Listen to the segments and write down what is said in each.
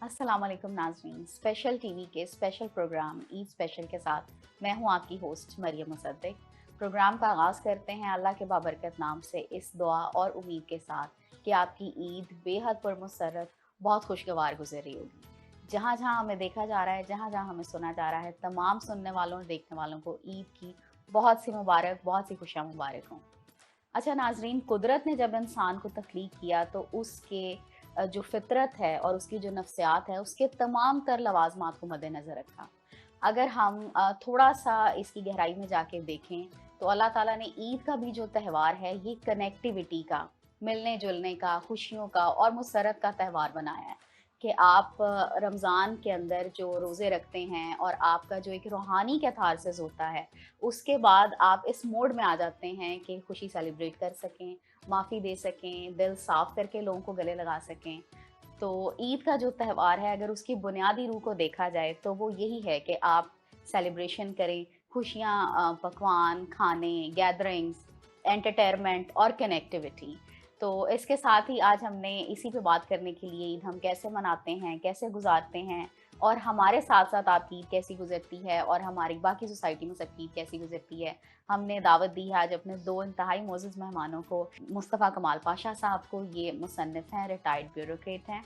अस्सलाम वालेकुम नाज़रीन। स्पेशल टीवी के स्पेशल प्रोग्राम ईद स्पेशल के साथ मैं हूं आपकी होस्ट मरियम मुसद्दिक। प्रोग्राम का आगाज़ करते हैं अल्लाह के बाबरकत नाम से, इस दुआ और उम्मीद के साथ कि आपकी ईद बेहद पुरमसरत, बहुत खुशगवार गुजर रही होगी। जहाँ जहाँ हमें देखा जा रहा है, जहाँ जहाँ हमें सुना जा रहा है, तमाम सुनने वालों और देखने वालों को ईद की बहुत सी मुबारक, बहुत सी खुशियाँ मुबारक हों। अच्छा नाज़रीन, कुदरत ने जब इंसान को तख्लीक किया तो उसके जो फ़ितरत है और उसकी जो नफ्सियात है, उसके तमाम तर लवाज़मात को मद्देनज़र रखा। अगर हम थोड़ा-सा इसकी गहराई में जाके देखें, तो अल्लाह ताला ने ईद का भी जो त्योहार है, ये कनेक्टिविटी का, मिलने-जुलने का, खुशियों का और मुसर्रत का त्योहार बनाया है कि आप रमज़ान के अंदर जो रोज़े रखते हैं और आपका जो एक रूहानी कैथारसिस होता है, उसके बाद आप इस मोड में आ जाते हैं कि खुशी सेलिब्रेट कर सकें, माफ़ी दे सकें, दिल साफ़ करके लोगों को गले लगा सकें। तो ईद का जो त्योहार है, अगर उसकी बुनियादी रूह को देखा जाए तो वो यही है कि आप सेलिब्रेशन करें, खुशियाँ, पकवान, खाने, गैदरिंग्स, एंटरटेनमेंट और कनेक्टिविटी। तो इसके साथ ही आज हमने इसी पे बात करने के लिए ईद हम कैसे मनाते हैं, कैसे गुज़ारते हैं और हमारे साथ-साथ आपकी ईद कैसी गुज़रती है और हमारी बाकी सोसाइटी में सबकी ईद कैसी गुज़रती है। हमने दावत दी है आज अपने 2 इंतहाई मोअज़्ज़ज़ मेहमानों को, मुस्तफ़ा कमाल पाशा साहब को, ये मुसन्निफ़ हैं, रिटायर्ड ब्यूरोक्रेट हैं,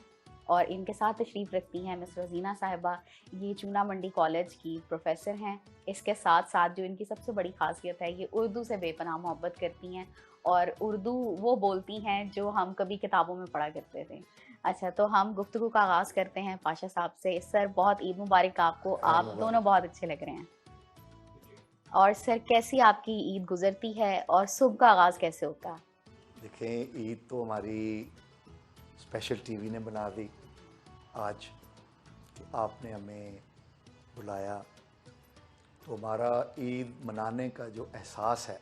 और इनके साथ तशरीफ़ रखती हैं मिस रज़ीना साहिबा, ये चूना मंडी कॉलेज की प्रोफ़ेसर हैं। इसके साथ-साथ जो इनकी सबसे बड़ी ख़ासियत है, ये उर्दू से बेपनाह मोहब्बत करती हैं और उर्दू वो बोलती हैं जो हम कभी किताबों में पढ़ा करते थे। अच्छा, तो हम गुफ्तगू का आगाज़ करते हैं पाशा साहब से। सर, बहुत ईद मुबारक आपको, हाँ, आप दोनों मुबारक। बहुत अच्छे लग रहे हैं। और सर, कैसी आपकी ईद गुज़रती है और सुबह का आगाज़ कैसे होता है? देखें, ईद तो हमारी स्पेशल टीवी ने बना दी आज कि आपने हमें बुलाया। तो हमारा ईद मनाने का जो एहसास है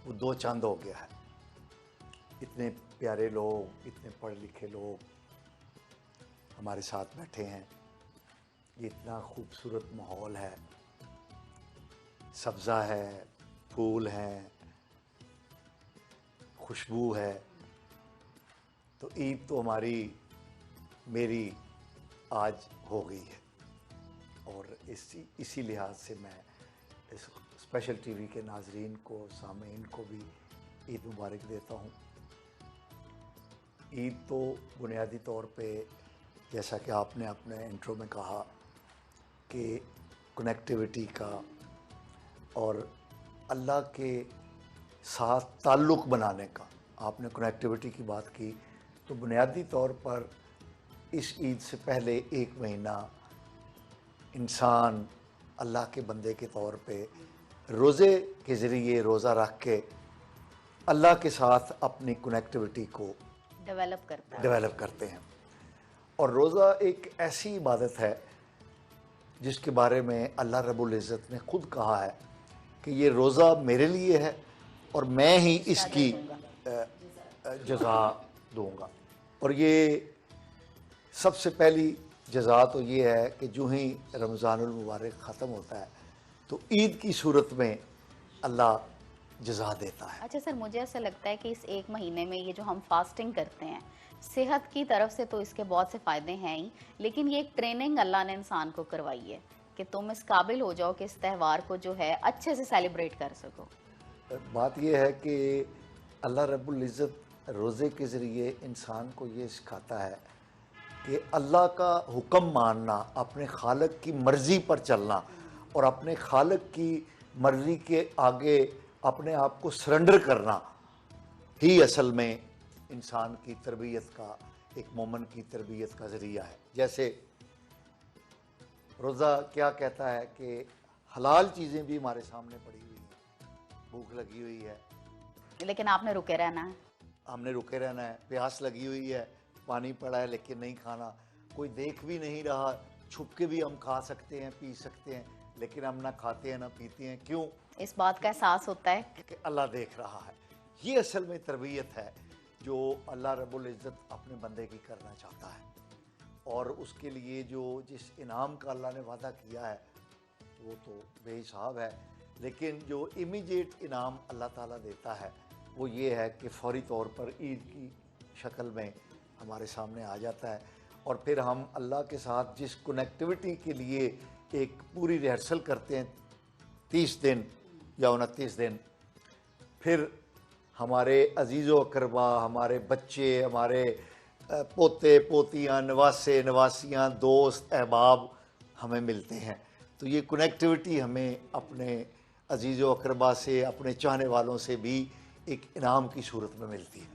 वो दो चंद हो गया है। इतने प्यारे लोग, इतने पढ़े लिखे लोग हमारे साथ बैठे हैं, ये इतना खूबसूरत माहौल है, सब्ज़ा है, फूल हैं, खुशबू है। तो ईद तो हमारी, मेरी आज हो गई है। और इसी लिहाज से मैं इस स्पेशल टीवी के नाजरीन को, सामीन को भी ईद मुबारक देता हूँ। ईद तो बुनियादी तौर पे, जैसा कि आपने अपने इंट्रो में कहा, कि कनेक्टिविटी का और अल्लाह के साथ ताल्लुक़ बनाने का। आपने कनेक्टिविटी की बात की, तो बुनियादी तौर पर इस ईद से पहले एक महीना इंसान अल्लाह के बंदे के तौर पे रोज़े के ज़रिए रोज़ा रख के अल्लाह के साथ अपनी कनेक्टिविटी को डेवलप करता है। डेवलप करते हैं। और रोज़ा एक ऐसी इबादत है जिसके बारे में अल्लाह रब्बुल इज़्ज़त ने ख़ुद कहा है कि ये रोज़ा मेरे लिए है और मैं ही इजाज़त इसकी दूँगा। जज़ा दूँगा। और ये सबसे पहली जज़ा तो ये है कि जो ही रमज़ानुल मुबारक ख़त्म होता है तो ईद की सूरत में अल्लाह जज़ा देता है। अच्छा सर, मुझे ऐसा लगता है कि इस 1 महीने में ये जो हम फास्टिंग करते हैं, सेहत की तरफ से तो इसके बहुत से फ़ायदे हैं ही, लेकिन ये एक ट्रेनिंग अल्लाह ने इंसान को करवाई है कि तुम इस काबिल हो जाओ कि इस त्योहार को जो है अच्छे से सेलिब्रेट कर सको। बात यह है कि अल्लाह रब्बुल इज़्ज़त रोज़े के ज़रिए इंसान को ये सिखाता है कि अल्लाह का हुक्म मानना, अपने खालिक की मर्ज़ी पर चलना और अपने खालिक की मर्ज़ी के आगे अपने आप को सरेंडर करना ही असल में इंसान की तरबियत का, एक मोमिन की तरबियत का ज़रिया है। जैसे रोज़ा क्या कहता है कि हलाल चीज़ें भी हमारे सामने पड़ी हुई हैं, भूख लगी हुई है, लेकिन आपने रुके रहना है। हमने रुके रहना है, प्यास लगी हुई है, पानी पड़ा है लेकिन नहीं खाना, कोई देख भी नहीं रहा, छुप के भी हम खा सकते हैं, पी सकते हैं, लेकिन हम ना खाते हैं ना पीते हैं। क्यों? इस बात का एहसास होता है। कि अल्लाह देख रहा है। ये असल में तरबियत है जो अल्लाह रब्बुल इज़्ज़त अपने बंदे की करना चाहता है। और उसके लिए जो जिस इनाम का अल्लाह ने वादा किया है वो तो बेहिसाब है, लेकिन जो इमीडिएट इनाम अल्लाह ताला देता है वो ये है कि फ़ौरी तौर पर ईद की शक्ल में हमारे सामने आ जाता है। और फिर हम अल्लाह के साथ जिस कनेक्टिविटी के लिए एक पूरी रिहर्सल करते हैं 30 दिन या 29 दिन, फिर हमारे अजीज़ो अकरबा, हमारे बच्चे, हमारे पोते पोतियाँ, नवासे नवासियाँ, दोस्त अहबाब हमें मिलते हैं। तो ये कनेक्टिविटी हमें अपने अजीज़ो अकरबा से, अपने चाहने वालों से भी एक इनाम की सूरत में मिलती है।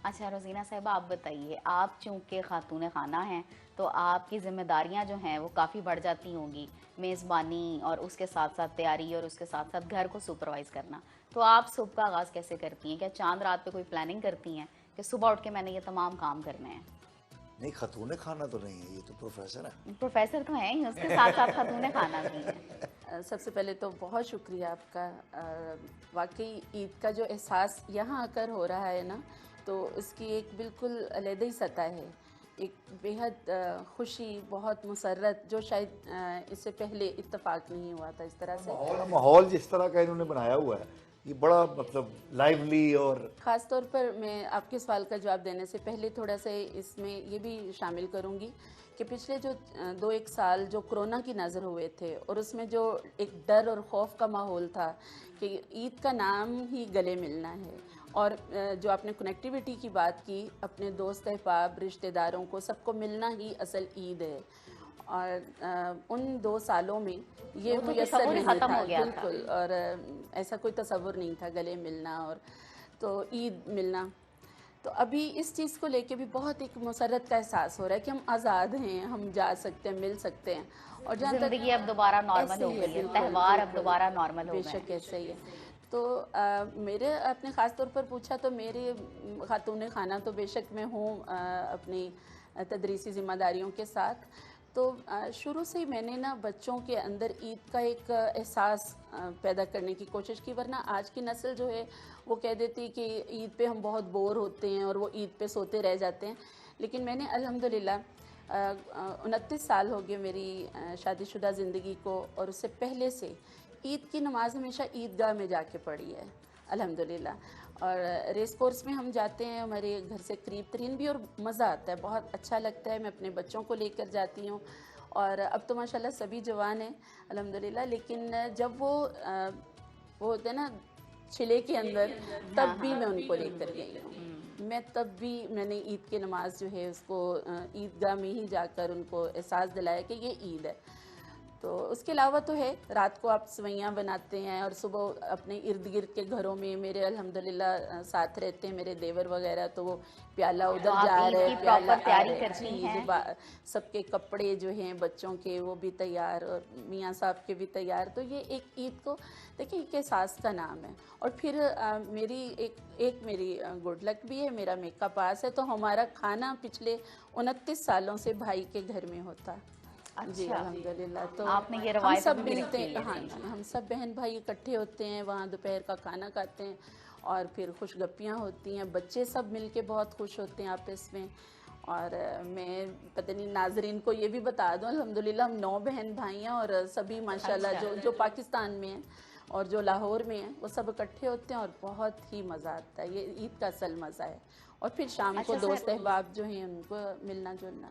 अच्छा रोज़ीना साहिबा, आप बताइए, आप चूँकि खातून खाना हैं तो आपकी ज़िम्मेदारियाँ जो हैं वो काफ़ी बढ़ जाती होंगी, मेज़बानी और उसके साथ साथ तैयारी और उसके साथ साथ घर को सुपरवाइज़ करना। तो आप सुबह का आगाज़ कैसे करती हैं? क्या चाँद रात पे कोई प्लानिंग करती हैं कि सुबह उठ के मैंने ये तमाम काम करने हैं? नहीं, खातून खाना तो नहीं है, ये तो प्रोफेसर है। प्रोफ़ेसर तो हैं ही, उसके साथ साथ खातून खाना भी हैं। सबसे पहले तो बहुत शुक्रिया आपका। वाकई ईद का जो एहसास यहाँ आकर हो रहा है ना, तो उसकी एक बिल्कुल अलग ही सतह है। एक बेहद खुशी, बहुत मुसर्रत, जो शायद इससे पहले इत्तेफाक नहीं हुआ था इस तरह से। माहौल जिस तरह का इन्होंने बनाया हुआ है, ये बड़ा मतलब लाइवली। और ख़ास तौर पर मैं आपके सवाल का जवाब देने से पहले थोड़ा सा इसमें ये भी शामिल करूँगी कि पिछले जो 2-1 साल जो कोरोना की नज़र हुए थे, और उसमें जो एक डर और खौफ का माहौल था कि ईद का नाम ही गले मिलना है, और जो आपने कनेक्टिविटी की बात की, अपने दोस्त अहबाब, रिश्तेदारों को सबको मिलना ही असल ईद है। और उन 2 सालों में ये वो तो मुयस्सर तसव्वुर ही नहीं ख़त्म था, हो गया था। बिल्कुल। और ऐसा कोई तसव्वुर नहीं था गले मिलना और तो ईद मिलना। तो अभी इस चीज़ को लेके भी बहुत एक मुसर्रत का एहसास हो रहा है कि हम आज़ाद हैं, हम जा सकते हैं, मिल सकते हैं। और जहाँ तक ज़िंदगी अब दोबारा नॉर्मल ऐसे हो ही गई है, बिल्कुल, त्यौहार अब बिल्कुल, दोबारा नॉर्मल हो गए बेशक हैं। ऐसे ही है। तो मेरे आपने ख़ास तौर पर पूछा, तो मेरे खातून खाना तो बेशक मैं हूँ अपनी तदरीसी ज़िम्मेदारियों के साथ। तो शुरू से ही मैंने ना बच्चों के अंदर ईद का एक एहसास पैदा करने की कोशिश की, वरना आज की नस्ल जो है वो कह देती है कि ईद पे हम बहुत बोर होते हैं और वो ईद पे सोते रह जाते हैं। लेकिन मैंने अल्हम्दुलिल्लाह 29 साल हो गए मेरी शादीशुदा ज़िंदगी को, और उससे पहले से ईद की नमाज़ हमेशा ईदगाह में जाके पढ़ी है अल्हम्दुलिल्लाह। और रेस कोर्स में हम जाते हैं, हमारे घर से करीब तरीन भी, और मज़ा आता है, बहुत अच्छा लगता है। मैं अपने बच्चों को लेकर जाती हूँ, और अब तो माशाल्लाह सभी जवान हैं अल्हम्दुलिल्लाह। लेकिन जब वो होते हैं ना छिले के अंदर, हाँ, तब भी हाँ। मैं उनको लेकर गई हूँ। मैं तब भी मैंने ईद की नमाज़ जो है उसको ईदगाह में ही जाकर उनको एहसास दिलाया कि ये ईद है। तो उसके अलावा तो है, रात को आप सवैयाँ बनाते हैं, और सुबह अपने इर्द गिर्द के घरों में मेरे अल्हम्दुलिल्लाह साथ रहते हैं मेरे देवर वगैरह, तो वो प्याला तो उधर आप जा ईद रहा की है, प्याला प्रॉपर आ तैयारी रहा है। करती जी, हैं? सबके कपड़े जो हैं बच्चों के वो भी तैयार, और मियाँ साहब के भी तैयार। तो ये एक ईद को देखिए एक एहसास का नाम है। और फिर मेरी मेरी गुड लक भी है, मेरा मेकअप पास है, तो हमारा खाना पिछले 29 सालों से भाई के घर में होता है। जी अच्छा, अल्हम्दुलिल्लाह। तो आपने ये हम रवायत सब अभी भी मिलते रखी हुई हैं, है, हाँ सही जी, है। हम सब बहन भाई इकट्ठे होते हैं वहाँ, दोपहर का खाना खाते हैं, और फिर खुशगप्पियाँ होती हैं, बच्चे सब मिलके बहुत खुश होते हैं आपस में। और मैं पता नहीं नाजरीन को ये भी बता दूं, अल्हम्दुलिल्लाह हम 9 बहन भाई हैं, और सभी माशाल्लाह अच्छा। जो पाकिस्तान में हैं और जो लाहौर में हैं, वो सब इकट्ठे होते हैं, और बहुत ही मज़ा आता है। ये ईद का असल मज़ा है। और फिर शाम को अच्छा दोस्त सर, अहबाब जो हैं उनको मिलना जुलना।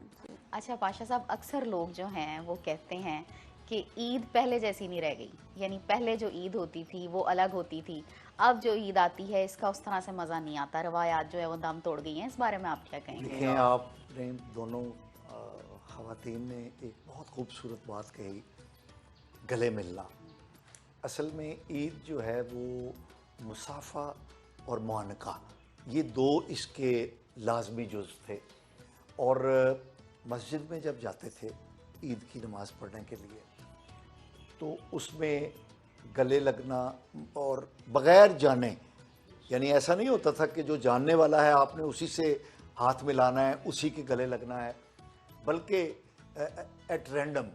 अच्छा पाशा साहब, अक्सर लोग जो हैं वो कहते हैं कि ईद पहले जैसी नहीं रह गई, यानी पहले जो ईद होती थी वो अलग होती थी, अब जो ईद आती है इसका उस तरह से मज़ा नहीं आता, रवायात जो है वो दम तोड़ गई हैं। इस बारे में आप क्या कहेंगे? देखें, आपने दोनों ख़वातीन ने एक बहुत खूबसूरत बात कही, गले मिलना। असल में ईद जो है वो मुसाफ़ा और मुआनका, ये 2 इसके लाजमी जुज़ थे। और मस्जिद में जब जाते थे ईद की नमाज़ पढ़ने के लिए, तो उसमें गले लगना, और बग़ैर जाने, यानी ऐसा नहीं होता था कि जो जानने वाला है आपने उसी से हाथ मिलाना है, उसी के गले लगना है, बल्कि एट रैंडम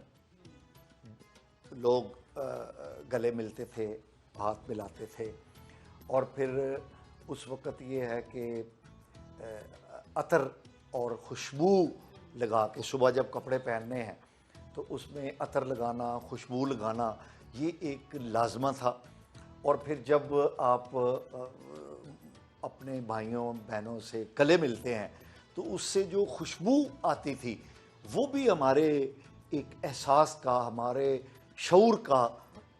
लोग गले मिलते थे, हाथ मिलाते थे। और फिर उस वक़्त ये है कि अतर और खुशबू लगा के, सुबह जब कपड़े पहनने हैं तो उसमें अतर लगाना, खुशबू लगाना, ये एक लाज़मा था। और फिर जब आप अपने भाइयों बहनों से गले मिलते हैं तो उससे जो खुशबू आती थी वो भी हमारे एक एहसास का, हमारे शऊर का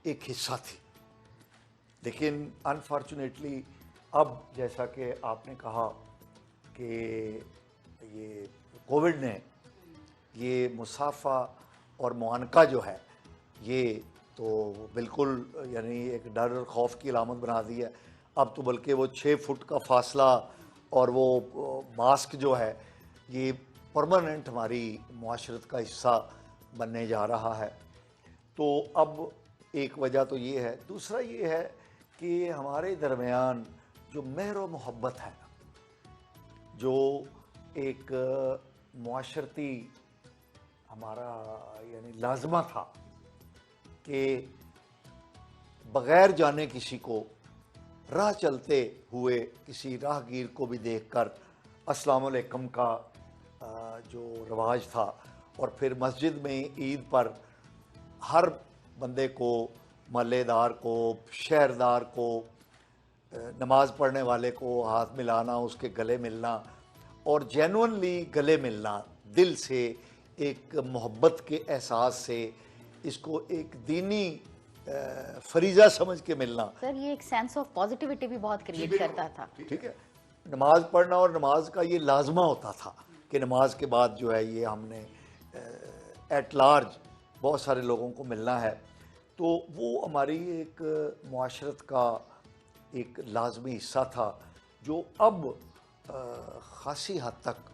एक हिस्सा थी। लेकिन अनफॉर्चुनेटली अब जैसा कि आपने कहा कि ये कोविड ने ये मुसाफा और मुआनका जो है ये तो बिल्कुल यानी एक डर और खौफ की अलामत बना दी है। अब तो बल्कि वो 6 फुट का फासला और वो मास्क जो है ये परमानेंट हमारी मुआशरत का हिस्सा बनने जा रहा है। तो अब एक वजह तो ये है, दूसरा ये है कि हमारे दरमियान जो मेहर व मोहब्बत है, जो एक मुआशरती हमारा यानी लाजमा था कि बग़ैर जाने किसी को राह चलते हुए किसी राहगीर को भी देखकर अस्सलाम वालेकुम का जो रवाज था, और फिर मस्जिद में ईद पर हर बंदे को, महल्लेदार को, शहरदार को, नमाज पढ़ने वाले को हाथ मिलाना, उसके गले मिलना और जेन्युइनली गले मिलना, दिल से एक मोहब्बत के एहसास से, इसको एक दीनी फरीज़ा समझ के मिलना। सर ये एक सेंस ऑफ पॉजिटिविटी भी बहुत क्रिएट करता था। ठीक है, नमाज पढ़ना और नमाज का ये लाजमा होता था कि नमाज के बाद जो है ये हमने एट लार्ज बहुत सारे लोगों को मिलना है। तो वो हमारी एक मुआशरत का एक लाजमी हिस्सा था जो अब ख़ासी हद तक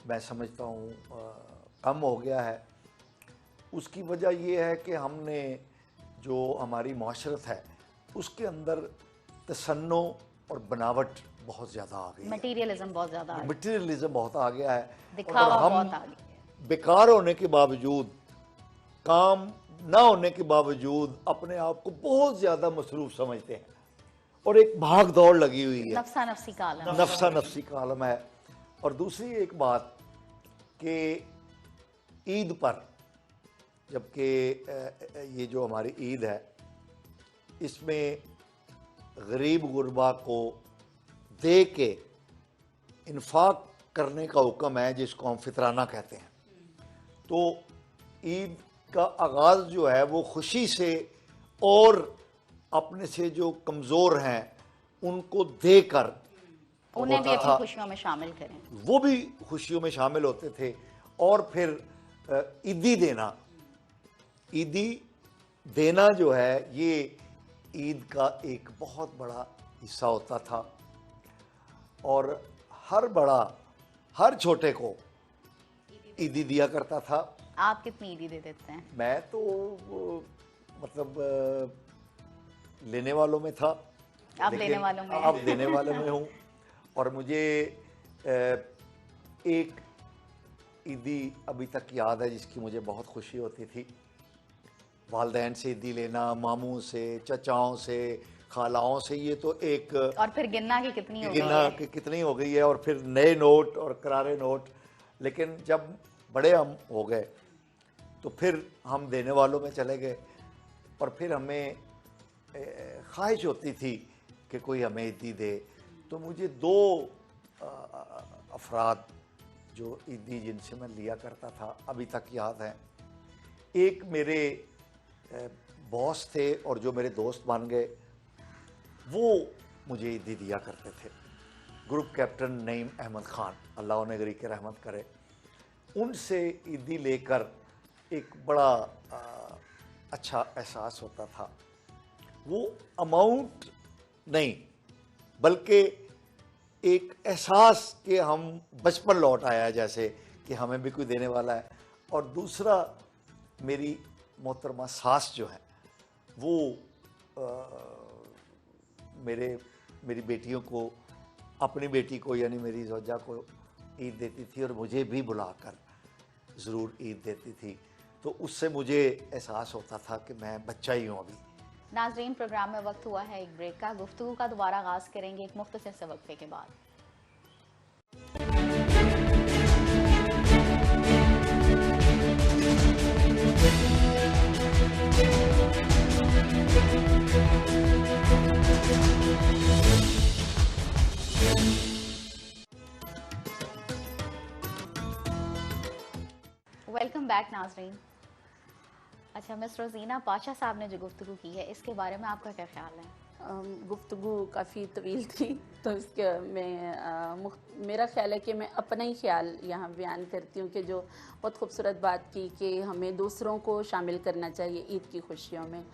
मैं समझता हूँ कम हो गया है। उसकी वजह ये है कि हमने जो हमारी मुआशरत है उसके अंदर तसन्नो और बनावट बहुत ज़्यादा आ गई, मटीरियलिज्म बहुत ज़्यादा आ गया, मटीरियलिज्म बहुत आ गया है, दिखावा और हम बहुत आ गया। बेकार होने के बावजूद, काम ना होने के बावजूद अपने आप को बहुत ज़्यादा मसरूफ़ समझते हैं और एक भाग दौड़ लगी हुई है, नफ्सा नफ्सी का आलम। नफ्सा नफ्सी का आलम है। और दूसरी एक बात कि ईद पर, जबकि ये जो हमारी ईद है इसमें गरीब गुरबा को दे के इन्फाक करने का हुक्म है, जिसको हम फितराना कहते हैं। तो ईद का आगाज़ जो है वो खुशी से, और अपने से जो कमज़ोर हैं उनको देकर उन्हें भी होता अपनी था, खुशियों में शामिल करें। वो भी खुशियों में शामिल होते थे। और फिर ईदी देना, ईदी देना जो है ये ईद का एक बहुत बड़ा हिस्सा होता था, और हर बड़ा हर छोटे को ईदी दिया करता था। आप कितनी ईदी दे देते हैं? मैं तो मतलब लेने वालों में था, आप लेकिन लेने वालों में हैं। अब देने वालों में हूँ। और मुझे एक ईदी अभी तक याद है जिसकी मुझे बहुत खुशी होती थी। वालदैन से ईदी लेना, मामू से, चचाओं से, खालाओं से, ये तो एक, और फिर गिनना की कितनी हो गई गिनना है। कि कितनी हो गई है, और फिर नए नोट और करारे नोट। लेकिन जब बड़े हम हो गए तो फिर हम देने वालों में चले गए, और फिर हमें ख्वाहिश होती थी कि कोई हमें ईदी दे। तो मुझे 2 अफराद जो ईदी जिनसे मैं लिया करता था अभी तक याद हैं। एक मेरे बॉस थे और जो मेरे दोस्त बन गए, वो मुझे ईदी दिया करते थे। ग्रुप कैप्टन नईम अहमद ख़ान, अल्लाह उन्हें गरीक रहमत करे। उनसे ईदी लेकर एक बड़ा अच्छा एहसास होता था। वो अमाउंट नहीं बल्कि एक एहसास कि हम बचपन लौट आया, जैसे कि हमें भी कोई देने वाला है। और दूसरा, मेरी मोहतरमा सास जो है वो मेरी बेटियों को, अपनी बेटी को यानी मेरी ज़ौजा को ईद देती थी, और मुझे भी बुलाकर ज़रूर ईद देती थी। तो उससे मुझे एहसास होता था कि मैं बच्चा ही हूँ अभी। नाज़रीन, प्रोग्राम में वक्त हुआ है एक ब्रेक का। गुफ्तगू का दोबारा आगाज़ करेंगे एक मुख्तसर से वक्फे के बाद। वेलकम बैक नाजरीन। अच्छा, मिस रोजीना पाशा साहब ने जो गुफ्तगू की है, इसके बारे में आपका क्या ख्याल है? गुफ्तगू काफ़ी तवील थी, तो इसके मेरा ख्याल है कि मैं अपना ही ख्याल यहाँ बयान करती हूँ कि जो बहुत खूबसूरत बात की कि हमें दूसरों को शामिल करना चाहिए ईद की खुशियों में,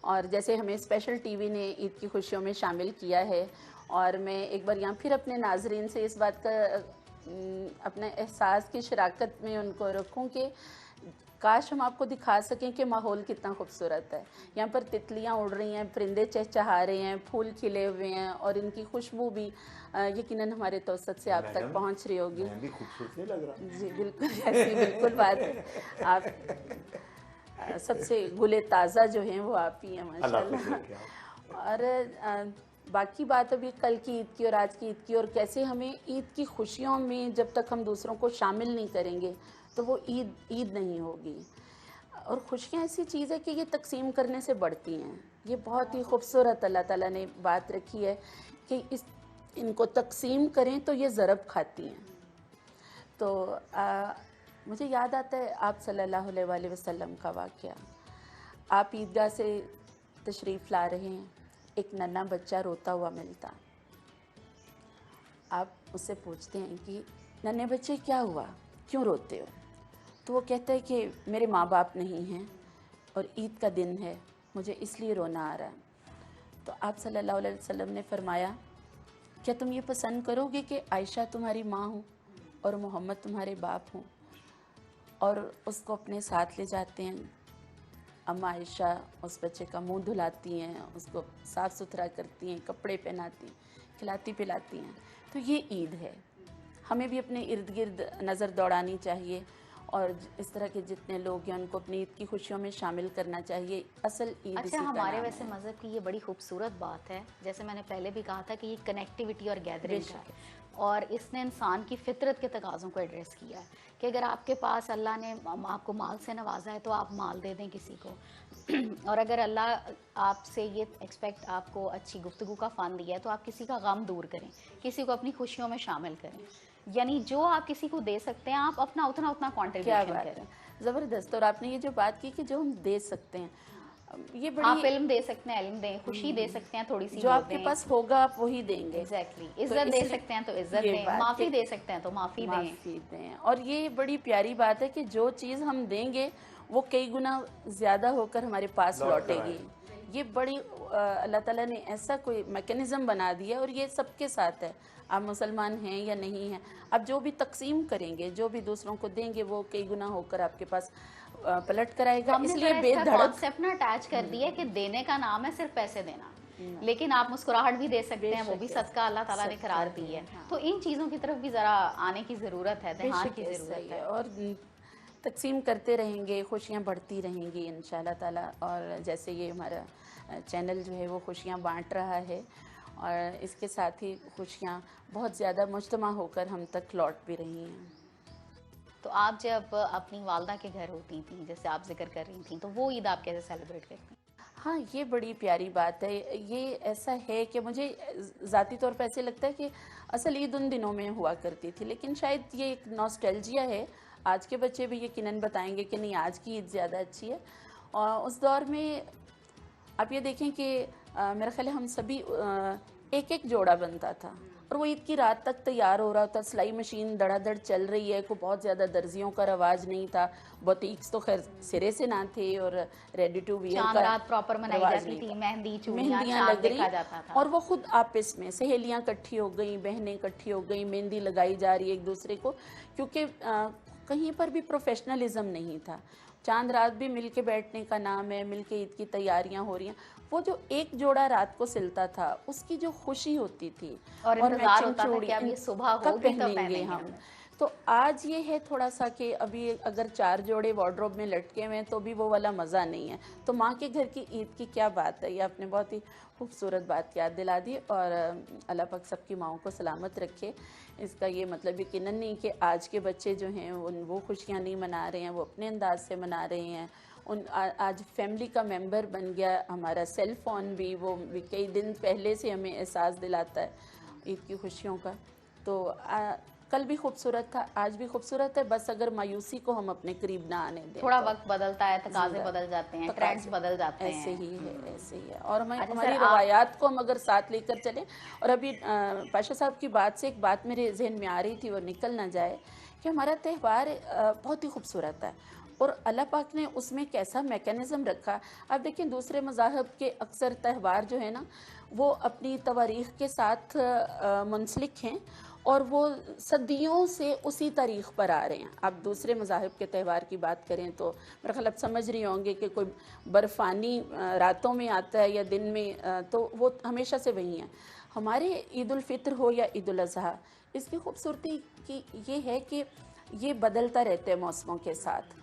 और जैसे हमें स्पेशल टीवी ने ईद की खुशियों में शामिल किया है। और मैं एक बार यहाँ फिर अपने नाजरीन से इस बात का अपने एहसास की शराकत में उनको रखूँ कि काश हम आपको दिखा सकें कि माहौल कितना खूबसूरत है। यहाँ पर तितलियाँ उड़ रही हैं, परिंदे चहचहा रहे हैं, फूल खिले हुए हैं, और इनकी खुशबू भी यकीनन हमारे तौसत से आप तक पहुँच रही होगी। मैं भी खूबसूरत नहीं लग रहा? जी बिल्कुल, ऐसी बिल्कुल बात है। आप सबसे गुले ताज़ा जो हैं वो आप ही हैं माशाल्लाह। और बाकी बात अभी कल की ईद की और आज की ईद की, और कैसे हमें ईद की खुशियों में जब तक हम दूसरों को शामिल नहीं करेंगे तो वो ईद नहीं होगी। और खुशियाँ ऐसी चीज़ है कि ये तकसीम करने से बढ़ती हैं। ये बहुत ही खूबसूरत अल्लाह ताला ने बात रखी है कि इनको तकसीम करें तो ये ज़रब खाती हैं। तो मुझे याद आता है आप सल्लल्लाहु अलैहि वसल्लम का वाक़या। आप ईदगाह से तशरीफ़ ला रहे हैं, एक नन्हा बच्चा रोता हुआ मिलता। आप उससे पूछते हैं कि नन्हे बच्चे क्या हुआ, क्यों रोते हो? तो वो कहता है कि मेरे माँ बाप नहीं हैं और ईद का दिन है, मुझे इसलिए रोना आ रहा है। तो आप सल्लल्लाहु अलैहि वसल्लम ने फरमाया, क्या तुम ये पसंद करोगे कि आयशा तुम्हारी माँ हो और मोहम्मद तुम्हारे बाप हों? और उसको अपने साथ ले जाते हैं। अम्मा आयशा उस बच्चे का मुंह धुलाती हैं, उसको साफ़ सुथरा करती हैं, कपड़े पहनाती हैं, खिलाती पिलाती हैं। तो ये ईद है। हमें भी अपने इर्द गिर्द नज़र दौड़ानी चाहिए और इस तरह के जितने लोग हैं उनको अपनी ईद की खुशियों में शामिल करना चाहिए। असल ईद अच्छा, हमारे वैसे मज़हब की ये बड़ी खूबसूरत बात है, जैसे मैंने पहले भी कहा था कि ये कनेक्टिविटी और गैदरिंग है, और इसने इंसान की फितरत के तकाज़ों को एड्रेस किया है कि अगर आपके पास अल्लाह ने आपको माल से नवाजा है तो आप माल दे दें किसी को और अगर अल्लाह आपसे ये एक्सपेक्ट आपको अच्छी गुफ्तगू का फ़न दिया है तो आप किसी का गम दूर करें, किसी को अपनी खुशियों में शामिल करें। यानी जो आप किसी को दे सकते हैं आप अपना उतना कॉन्ट्रीब्यूशन करें। ज़बरदस्त। और आपने ये जो बात की कि जो हम दे सकते हैं, ये बड़ी, आप इल्म दे सकते हैं, इल्म दें, खुशी दे सकते हैं, थोड़ी सी जो आपके पास होगा आप वही देंगे। एग्जैक्टली। इज्जत दे सकते हैं तो इज्जत दें, माफ़ी दे सकते हैं तो माफ़ी दें। और ये बड़ी प्यारी बात है कि जो चीज़ हम देंगे वो कई गुना ज़्यादा होकर हमारे पास लौटेगी। ये बड़ी अल्लाह ताला ने ऐसा कोई मैकेनिज़्म बना दिया, और ये सबके साथ है, आप मुसलमान हैं या नहीं हैं। आप जो भी तकसीम करेंगे, जो भी दूसरों को देंगे, वो कई गुना होकर आपके पास पलट कर आएगा। इसलिए बेधड़क कॉन्सेप्ट ना अटैच कर दिया कि देने का नाम है सिर्फ पैसे देना, लेकिन आप मुस्कुराहट भी दे सकते हैं, वो भी सदका अल्लाह ताला ने करार दी है। तो इन चीज़ों की तरफ भी ज़रा आने की ज़रूरत है, ध्यान की ज़रूरत है। और तकसीम करते रहेंगे, खुशियाँ बढ़ती रहेंगी इंशाअल्लाह ताला। और जैसे ये हमारा चैनल जो है वो खुशियाँ बांट रहा है, और इसके साथ ही खुशियाँ बहुत ज़्यादा मुज्तमा होकर हम तक लौट भी रही हैं। तो आप जब अपनी वालदा के घर होती थी, जैसे आप जिक्र कर रही थी, तो वो ईद आप कैसे सेलिब्रेट करती? हाँ, ये बड़ी प्यारी बात है। ये ऐसा है कि मुझे ज़ाती तौर पर ऐसे लगता है कि असल ईद उन दिनों में हुआ करती थी, लेकिन शायद ये एक नॉस्टैल्जिया है। आज के बच्चे भी यकीनन बताएंगे कि नहीं, आज की ईद ज़्यादा अच्छी है। और उस दौर में आप ये देखें कि मेरा ख्याल है हम सभी एक एक जोड़ा बनता था, और वो ईद की रात तक तैयार हो रहा था। सिलाई मशीन धड़ाधड़ चल रही है, को बहुत ज़्यादा दर्जियों का रवाज नहीं था, बुटीक्स तो खैर सिरे से ना थे, और रेडी टू वियर का रात प्रॉपर मनाई जाती थी, मेहंदियाँ लग रही जाता था, और वो खुद आपस में सहेलियाँ इकट्ठी हो गई, बहनें इकट्ठी हो गई, मेहंदी लगाई जा रही है एक दूसरे को, क्योंकि कहीं पर भी प्रोफेशनलिज्म नहीं था। चांद रात भी मिल के बैठने का नाम है, मिल के ईद की तैयारियां हो रही हैं। वो जो एक जोड़ा रात को सिलता था, उसकी जो खुशी होती थी, और इंतजार होता था कि अब ये सुबह होगी तो पहनेंगे हम। तो आज ये है थोड़ा सा कि अभी अगर 4 जोड़े वार्डरोब में लटके हुए हैं तो भी वो वाला मज़ा नहीं है। तो माँ के घर की ईद की क्या बात है, ये आपने बहुत ही खूबसूरत बात याद दिला दी। और अल्लाह पाक सबकी माओं को सलामत रखे। इसका ये मतलब यकीनन नहीं कि आज के बच्चे जो हैं वो खुशियाँ नहीं मना रहे हैं, वो अपने अंदाज से मना रहे हैं। आज फैमिली का मेंबर बन गया हमारा सेल फ़ोन भी, वो भी कई दिन पहले से हमें एहसास दिलाता है ईद की खुशियों का। तो कल भी खूबसूरत था, आज भी खूबसूरत है, बस अगर मायूसी को हम अपने करीब ना आने दें। थोड़ा तो वक्त बदलता है, तकाजे ज़िंदा- बदल जाते हैं, तकाज़े ट्रेंड्स बदल जाते हैं। ऐसे ही है, ऐसे ही है। और हमें अच्छा हमारी सर, आप रवायात को हम अगर साथ लेकर चलें। और अभी पाशा साहब की बात से एक बात मेरे जहन में आ रही थी, वो निकल ना जाए, कि हमारा त्यौहार बहुत ही खूबसूरत है और अल्लाह पाक ने उसमें कैसा मैकेनिज़्म रखा। आप देखें दूसरे मज़ाहब के अक्सर त्यौहार जो है ना, वो अपनी तवारीख़ के साथ मुंसलिक हैं और वो सदियों से उसी तारीख़ पर आ रहे हैं। आप दूसरे मज़ाहिब के त्यौहार की बात करें तो मेरा ख्याल आप समझ रही होंगे कि कोई बर्फ़ानी रातों में आता है या दिन में, तो वो हमेशा से वही हैं। हमारे ईद उल फ़ित्र हो या ईद उल अज़हा, इसकी खूबसूरती की ये है कि ये बदलता रहता है मौसमों के साथ।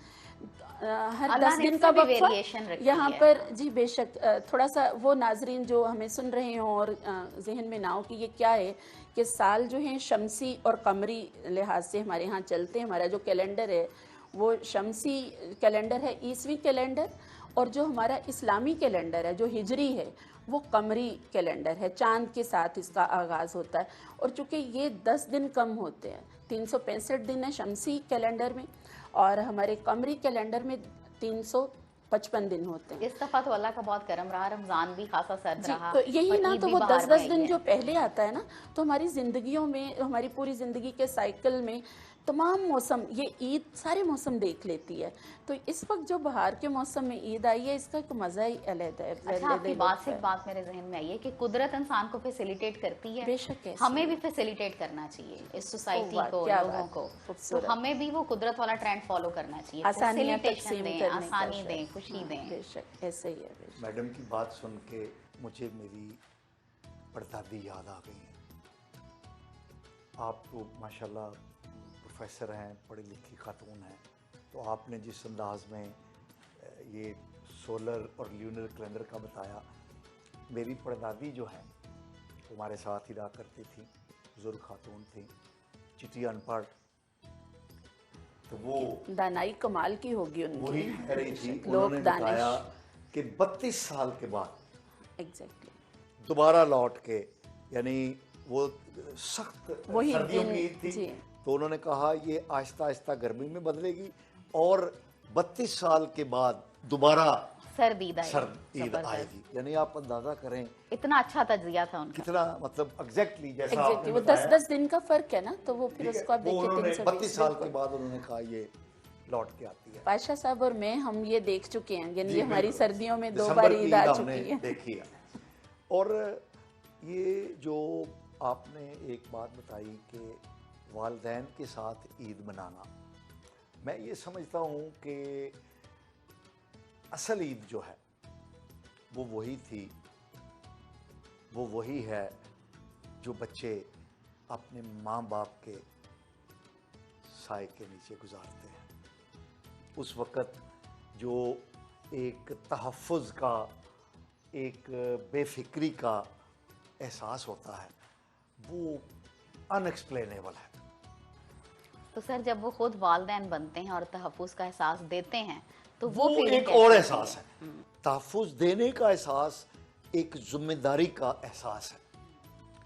हर अल्लाह 10 ने दिन इसमें का भी वक्फा वेरिएशन रखी यहाँ है। पर। जी बेशक, थोड़ा सा वो नाजरीन जो हमें सुन रहे हों और जहन में ना हो कि ये क्या है, कि साल जो है शमसी और कमरी लिहाज से हमारे यहाँ चलते हैं। हमारा जो कैलेंडर है वो शमसी कैलेंडर है, ईसवी कैलेंडर, और जो हमारा इस्लामी कैलेंडर है जो हिजरी है वो कमरी कैलेंडर है, चांद के साथ इसका आगाज़ होता है। और चूँकि ये 10 दिन कम होते हैं, 365 दिन है शमसी कैलेंडर में, और हमारे कमरी कैलेंडर में 355 दिन होते हैं। इस दफ़ा तो अल्लाह का बहुत करम रहा, रमज़ान भी खासा सर्द जी, रहा तो यही और ना, ईद तो भी वो बाहर में 10-10 आई दिन है। जो पहले आता है ना, तो हमारी ज़िंदगियों में, हमारी पूरी ज़िंदगी के साइकिल में तमाम मौसम, ये ईद सारे मौसम देख लेती है। तो इस वक्त जो बाहर के मौसम में ईद आई है, इसका एक मज़ा ही अलग है, अच्छा, आपकी अलग बात से है। एक बात मेरे जहन में आई है कि कुदरत इंसान को फैसिलिटेट करती है, बेशक ऐसे हमें ही भी है। फैसिलिटेट करना चाहिए इस ओ सोसाइटी वाह, को, क्या लोगों बात को। है, तो खूबसूरत। हमें भी वो कुदरत वाला ट्रेंड फॉलो करना चाहिए, आसानियाँ फैसिलिटेशन तकसीम दें, करने का आसानी दें, शायद। खुशी हाँ, दें। बेशक ऐसे ही है, बेशक। मैडम की बात सुन के मुझे मेरी परदादी याद आ गई हैं। आप तो माशाल्लाह प्रोफेसर हैं, पढ़ी लिखी खातून हैं, तो आपने जिस अंदाज में ये सोलर और ल्यूनर कैलेंडर का बताया, मेरी परदादी जो है हमारे साथ ही रहा करती थी, बुजुर्ग खातून थी, चिट्ठी अनपढ़, तो वो दानाई कमाल की होगी वही उनकी। कह रही थी। लोक उन्होंने दानिश। बताया कि 32 साल के बाद एग्जैक्टली दोबारा लौट के, यानी वो सख्त वही सर्दियों दिन, की ईद थी, जी। तो उन्होंने कहा ये आहिस्ता आहिस्ता गर्मी में बदलेगी और 32 साल के बाद दोबारा सर्द ईद आई, सर्द ईद जबरदस्त। आएगी। यानी आप अंदाजा करें इतना अच्छा तजिया था उनका। कितना, मतलब एग्जैक्टली जैसा एग्जैक्टली आपने वो बताया। 10-10 दिन का फर्क है ना, तो वो फिर ठीक है, उसको आप वो देखिए उन्होंने 320। 32 साल के बिल्कुल। बाद उन्होंने कहा ये लौट के आती है। पाशा साहब और मैं, हम ये देख चुके हैं, यानी जी, ये हमारी बिल्कुल। सर्दियों में 2 दिसंबर बार की ईद आ हमने चुकी है। देखी है। और ये जो आपने एक बात बताई कि वालदैन के साथ ईद मनाना, मैं ये समझता हूँ कि असल ईद जो है वो वही थी, वो वही है जो बच्चे अपने माँ बाप के साए के नीचे गुजारते हैं। उस वक़्त जो एक तहफ़्फ़ुज़ का, एक बेफिक्री का एहसास होता है, वो अनएक्सप्लेनेबल है। तो सर जब वो खुद वालदैन बनते हैं और तहफ़्फ़ुज़ का एहसास देते हैं, तो वो फीलिंग एक कैसी और होती एहसास है। तहफ़्फ़ुज़ देने का एहसास एक ज़िम्मेदारी का एहसास है,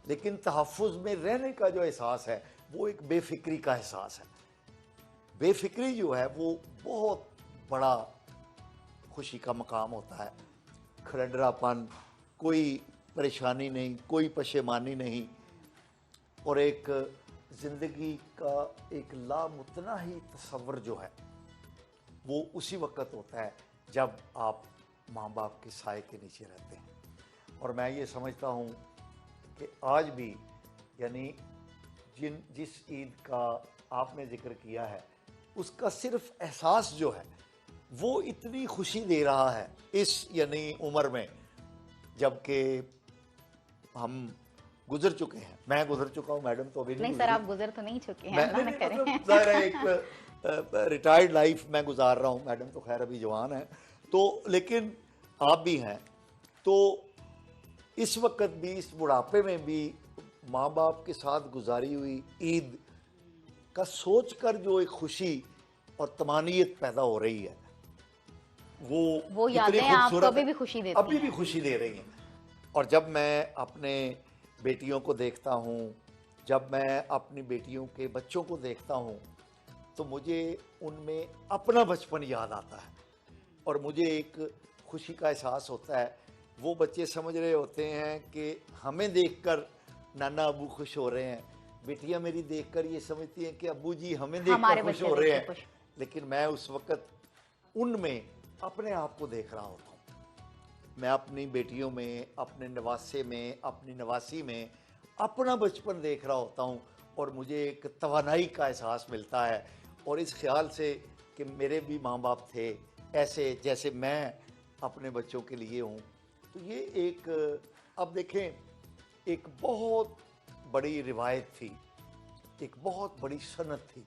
लेकिन तहफ़्फ़ुज़ में रहने का जो एहसास है वो एक बेफिक्री का एहसास है। बेफिक्री जो है वो बहुत बड़ा खुशी का मकाम होता है। खरंडरापन, कोई परेशानी नहीं, कोई पशेमानी नहीं, और एक ज़िंदगी का एक लामुतनाही तसव्वुर जो है वो उसी वक्त होता है जब आप माँ बाप के साए के नीचे रहते हैं। और मैं ये समझता हूँ कि आज भी, यानी जिस ईद का आपने जिक्र किया है, उसका सिर्फ एहसास जो है वो इतनी खुशी दे रहा है इस यानी उम्र में, जबकि हम गुजर चुके हैं। मैं गुजर चुका हूँ, मैडम तो अभी नहीं गुजरी। सर, आप गुजर तो नहीं चुके हैं, मैं अल्लाह ना नहीं, करे। मतलब ज़ाहिर है एक रिटायर्ड लाइफ मैं गुजार रहा हूँ, मैडम तो खैर अभी जवान है, तो लेकिन आप भी हैं, तो इस वक्त भी, इस बुढ़ापे में भी माँ बाप के साथ गुजारी हुई ईद का सोच कर जो एक खुशी और तमानियत पैदा हो रही है, वो यादें इतनी आपको खूबसूरत अभी है, भी खुशी देती अभी हैं। भी खुशी दे रही हैं। और जब मैं अपने बेटियों को देखता हूँ जब मैं अपनी बेटियों के बच्चों को देखता हूँ तो मुझे उनमें अपना बचपन याद आता है और मुझे एक खुशी का एहसास होता है। वो बच्चे समझ रहे होते हैं कि हमें देखकर नाना अबू खुश हो रहे हैं, बेटियां मेरी देखकर ये समझती हैं कि अबू जी हमें देखकर हमारे खुश बच्चे हो देख रहे के हैं। खुश। लेकिन मैं उस वक़्त उनमें अपने आप को देख रहा होता हूँ। मैं अपनी बेटियों में, अपने नवासे में, अपनी नवासी में अपना बचपन देख रहा होता हूँ और मुझे एक तवानाई का एहसास मिलता है और इस ख्याल से कि मेरे भी माँ बाप थे ऐसे जैसे मैं अपने बच्चों के लिए हूँ। तो ये एक, अब देखें, एक बहुत बड़ी रिवायत थी, एक बहुत बड़ी सनत थी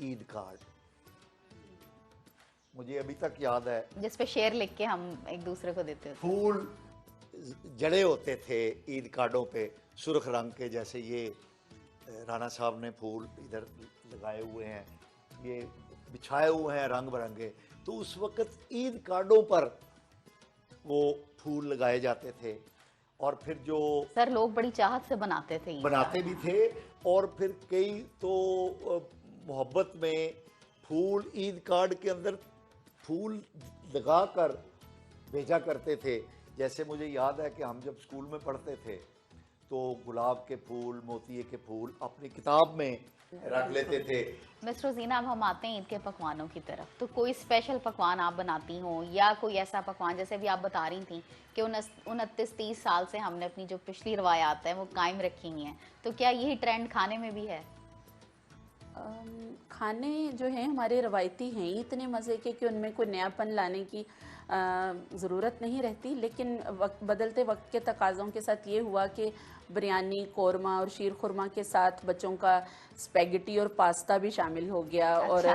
ईद कार्ड। मुझे अभी तक याद है, जिस पे शेर लिख के हम एक दूसरे को देते थे। फूल जड़े होते थे ईद कार्डों पे सुर्ख रंग के, जैसे ये राणा साहब ने फूल इधर लगाए हुए हैं, ये बिछाए हुए हैं रंग बिरंगे। तो उस वक़्त ईद कार्डों पर वो फूल लगाए जाते थे और फिर जो सर लोग बड़ी चाहत से बनाते थे ईद बनाते कार्ड। भी थे और फिर कई तो मोहब्बत में फूल ईद कार्ड के अंदर फूल लगाकर भेजा करते थे। जैसे मुझे याद है कि हम जब स्कूल में पढ़ते थे तो गुलाब के फूल, मोतिये के फूल अपनी किताब में रख लेते थे। मिस रोजीना, अब हम आते हैं ईद के पकवानों की तरफ। तो कोई स्पेशल पकवान आप बनाती हो या कोई ऐसा पकवान, जैसे भी आप बता रही थी कि 29-30 साल से हमने अपनी जो पिछली रवायात है वो कायम रखी हुई हैं, तो क्या यही ट्रेंड खाने में भी है? खाने जो हैं हमारे रवायती हैं, इतने मज़े के कि उनमें कोई नयापन लाने की ज़रूरत नहीं रहती। लेकिन बदलते वक्त के तकाज़ों के साथ ये हुआ कि बिरयानी, कौरमा और शीर खुरमा के साथ बच्चों का स्पेगेटी और पास्ता भी शामिल हो गया। और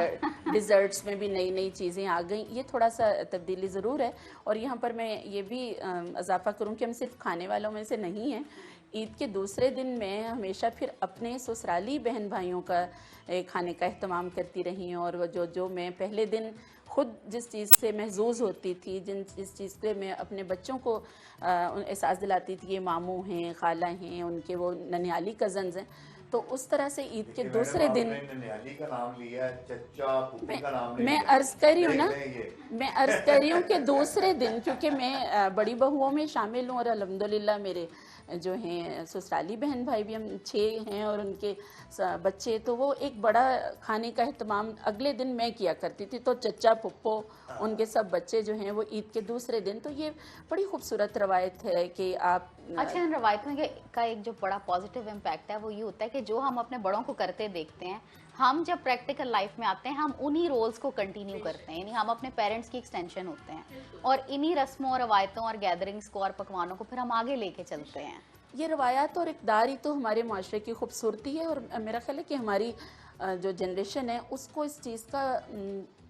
डिज़र्ट्स में भी नई नई चीज़ें आ गई। ये थोड़ा सा तब्दीली ज़रूर है। और यहाँ पर मैं ये भी इजाफ़ा करूँ कि हम सिर्फ खाने वालों में से नहीं हैं। ईद के दूसरे दिन मैं हमेशा फिर अपने ससुराली बहन भाइयों का खाने का एहतमाम करती रही हूँ। और जो मैं पहले दिन खुद जिस चीज़ से महजूज़ होती थी, जिस चीज़ से मैं अपने बच्चों को एहसास दिलाती थी, ये मामू हैं, खाला हैं, उनके वो ननिहाली कज़न्स हैं, तो उस तरह से ईद के दूसरे दिन ननिहाली का नाम लिया, चचा फूफी का नाम नहीं मैं लिया। अर्ज़ कर रही हूँ ना, ये मैं अर्ज़ कर रही हूँ कि दूसरे दिन, क्योंकि मैं बड़ी बहुओं में शामिल हूँ और अल्हम्दुलिल्लाह मेरे जो हैं ससुराली बहन भाई भी, हम 6 हैं और उनके बच्चे, तो वो एक बड़ा खाने का एहतमाम अगले दिन मैं किया करती थी। तो चचा पुप्पो उनके सब बच्चे जो हैं वो ईद के दूसरे दिन, तो ये बड़ी खूबसूरत रवायत है कि आप अच्छा, इन रवायतों का एक जो बड़ा पॉजिटिव इम्पैक्ट है वो ये होता है कि जो हम अपने बड़ों को करते देखते हैं, हम जब प्रैक्टिकल लाइफ में आते हैं हम उन्हीं रोल्स को कंटिन्यू करते हैं, यानी हम अपने पेरेंट्स की एक्सटेंशन होते हैं और इन्हीं रस्मों और रवायतों और गैदरिंग्स को और पकवानों को फिर हम आगे लेके चलते हैं। ये रवायात और इक़दार ही तो हमारे माशरे की खूबसूरती है। और मेरा ख्याल है कि हमारी जो जनरेशन है उसको इस चीज़ का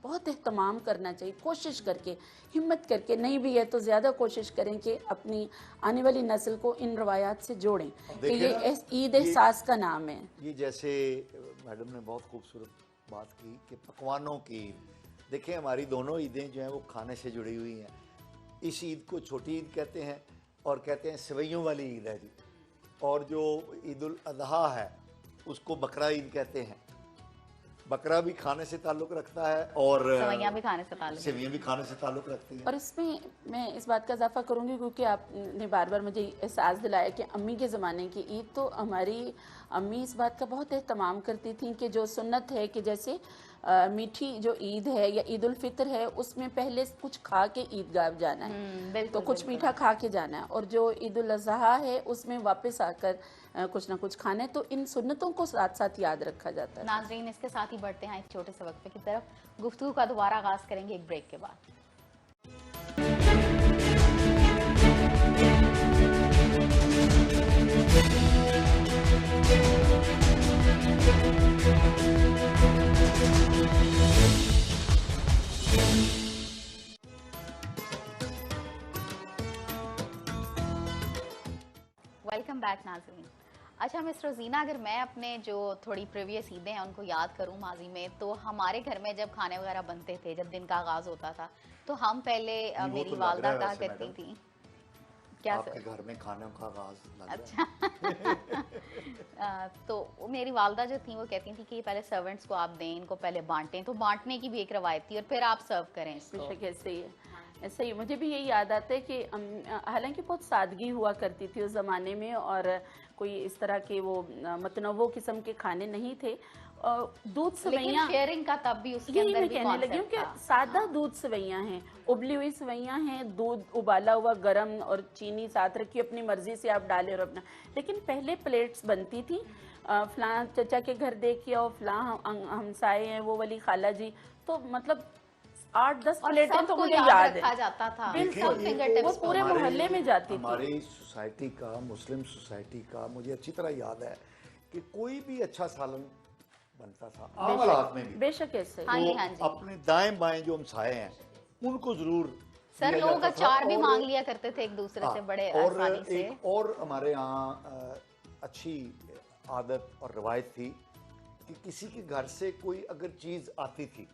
बहुत एहतमाम करना चाहिए, कोशिश करके, हिम्मत करके, नहीं भी है तो ज़्यादा कोशिश करें कि अपनी आने वाली नस्ल को इन रवायात से जोड़ें कि ये ईद एहसास का नाम है। ये जैसे मैडम ने बहुत खूबसूरत बात की कि पकवानों की ईद। देखिए हमारी दोनों ईदें जो हैं वो खाने से जुड़ी हुई हैं। इस ईद को छोटी ईद कहते हैं और कहते हैं सेवइयों वाली ईद है जी, और जो ईद उल अज़हा है उसको बकरा ईद कहते हैं। बकरा भी खाने से ताल्लुक़ रखता है और सेवइयां भी खाने से ताल्लुक़, सेवइयां भी खाने से ताल्लुक़ रखती हैं। और इसमें मैं इस बात का इजाफा करूंगी क्योंकि आपने बार बार मुझे एहसास दिलाया कि अम्मी के ज़माने की ईद, तो हमारी अम्मी इस बात का बहुत एहतमाम करती थी कि जो सुन्नत है कि जैसे मीठी जो ईद है या ईद उल फितर है उसमें पहले कुछ खा के ईदगाह जाना है, तो कुछ मीठा खा के जाना है, और जो ईद उल अज़हा है उसमें वापस आकर कुछ ना कुछ खाना है। तो इन सुन्नतों को साथ साथ याद रखा जाता है। नाज़रीन, इसके साथ ही बढ़ते हैं एक छोटे से वक्फे की तरफ। गुफ्तगू का दोबारा आगाज़ करेंगे एक ब्रेक के बाद। वेलकम बैक नाज़रीन। अच्छा मिस रोजीना, अगर मैं अपने जो थोड़ी प्रीवियस ईदें हैं उनको याद करूं माजी में, तो हमारे घर में जब खाने वगैरह बनते थे, जब दिन का आगाज़ होता था, तो हम पहले मेरी वालदा कहा करती थी क्या आपके सर? घर में खानों का आगाज लग अच्छा। तो मेरी वालदा जो थी वो कहती थी कि पहले सर्वेंट्स को आप दें, इनको पहले बांटें, तो बांटने की भी एक रवायत थी और फिर आप सर्व करें इसको। बेशक ऐसे ही है, ऐसे ही मुझे भी यही याद आता है कि हालांकि बहुत सादगी हुआ करती थी उस ज़माने में, और कोई इस तरह के वो मतनवो किस्म के खाने नहीं थे। दूध लेकिन सवैयाँ, शेयरिंग का तब भी उसके यही अंदर मैं भी कहने लगी हूँ कॉन्सेप्ट कि था। सादा हाँ। दूध सवैयाँ हैं, उबली हुई सवैयाँ हैं, दूध उबाला हुआ गरम और चीनी साथ रखी, अपनी मर्जी से आप डालें और अपना। लेकिन पहले प्लेट्स बनती थी, फलां चचा के घर देखिए और फलां हमसाए हैं वो वाली खाला जी, तो मतलब 8-10 और प्लेटें तो सबको मुझे याद याद रखा है। जाता था, देखिए, सब ये फिंगर तो वो टिप्स पूरे पर। मोहल्ले में जाती थी। हमारी सोसाइटी का, मुस्लिम सोसाइटी का मुझे अच्छी तरह याद है कि कोई भी अच्छा सालन बनता था आम हालात में भी, बेशक ऐसे ही। हाँ जी, तो हाँ जी। अपने दाएं बाएं जो हमसाए हैं उनको जरूर सर दिया लोग जाता था। अचार भी और मांग लिया करते थे एक दूसरे हाँ, से बड़े और आसानी से। एक और हमारे यहाँ अच्छी आदत और रवायत थी कि किसी के घर से कोई अगर चीज आती थी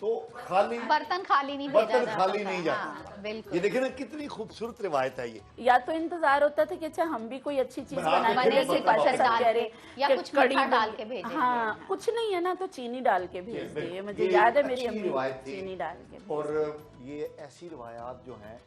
तो खाली बर्तन खाली नहीं भेजा बर्तन जाता खाली था। नहीं जाता हाँ, था। बिल्कुल। ये देखे ना कितनी खूबसूरत रिवायत है ये। या तो इंतजार होता था कि अच्छा हम भी कोई अच्छी चीज बना के बनाएंगे, फिर जैसे बर्तन पाशा वापस साहब डाल कह के, रहे या कि कुछ कड़ी मीठा बन डाल गई। के भेजेंगे। हाँ, कुछ नहीं है ना तो चीनी डाल के भेज दिए, मुझे ये याद है मेरी अच्छी अम्मी रिवायत थी। चीनी डाल के भेज और ये ऐसी रिवायात जो हैं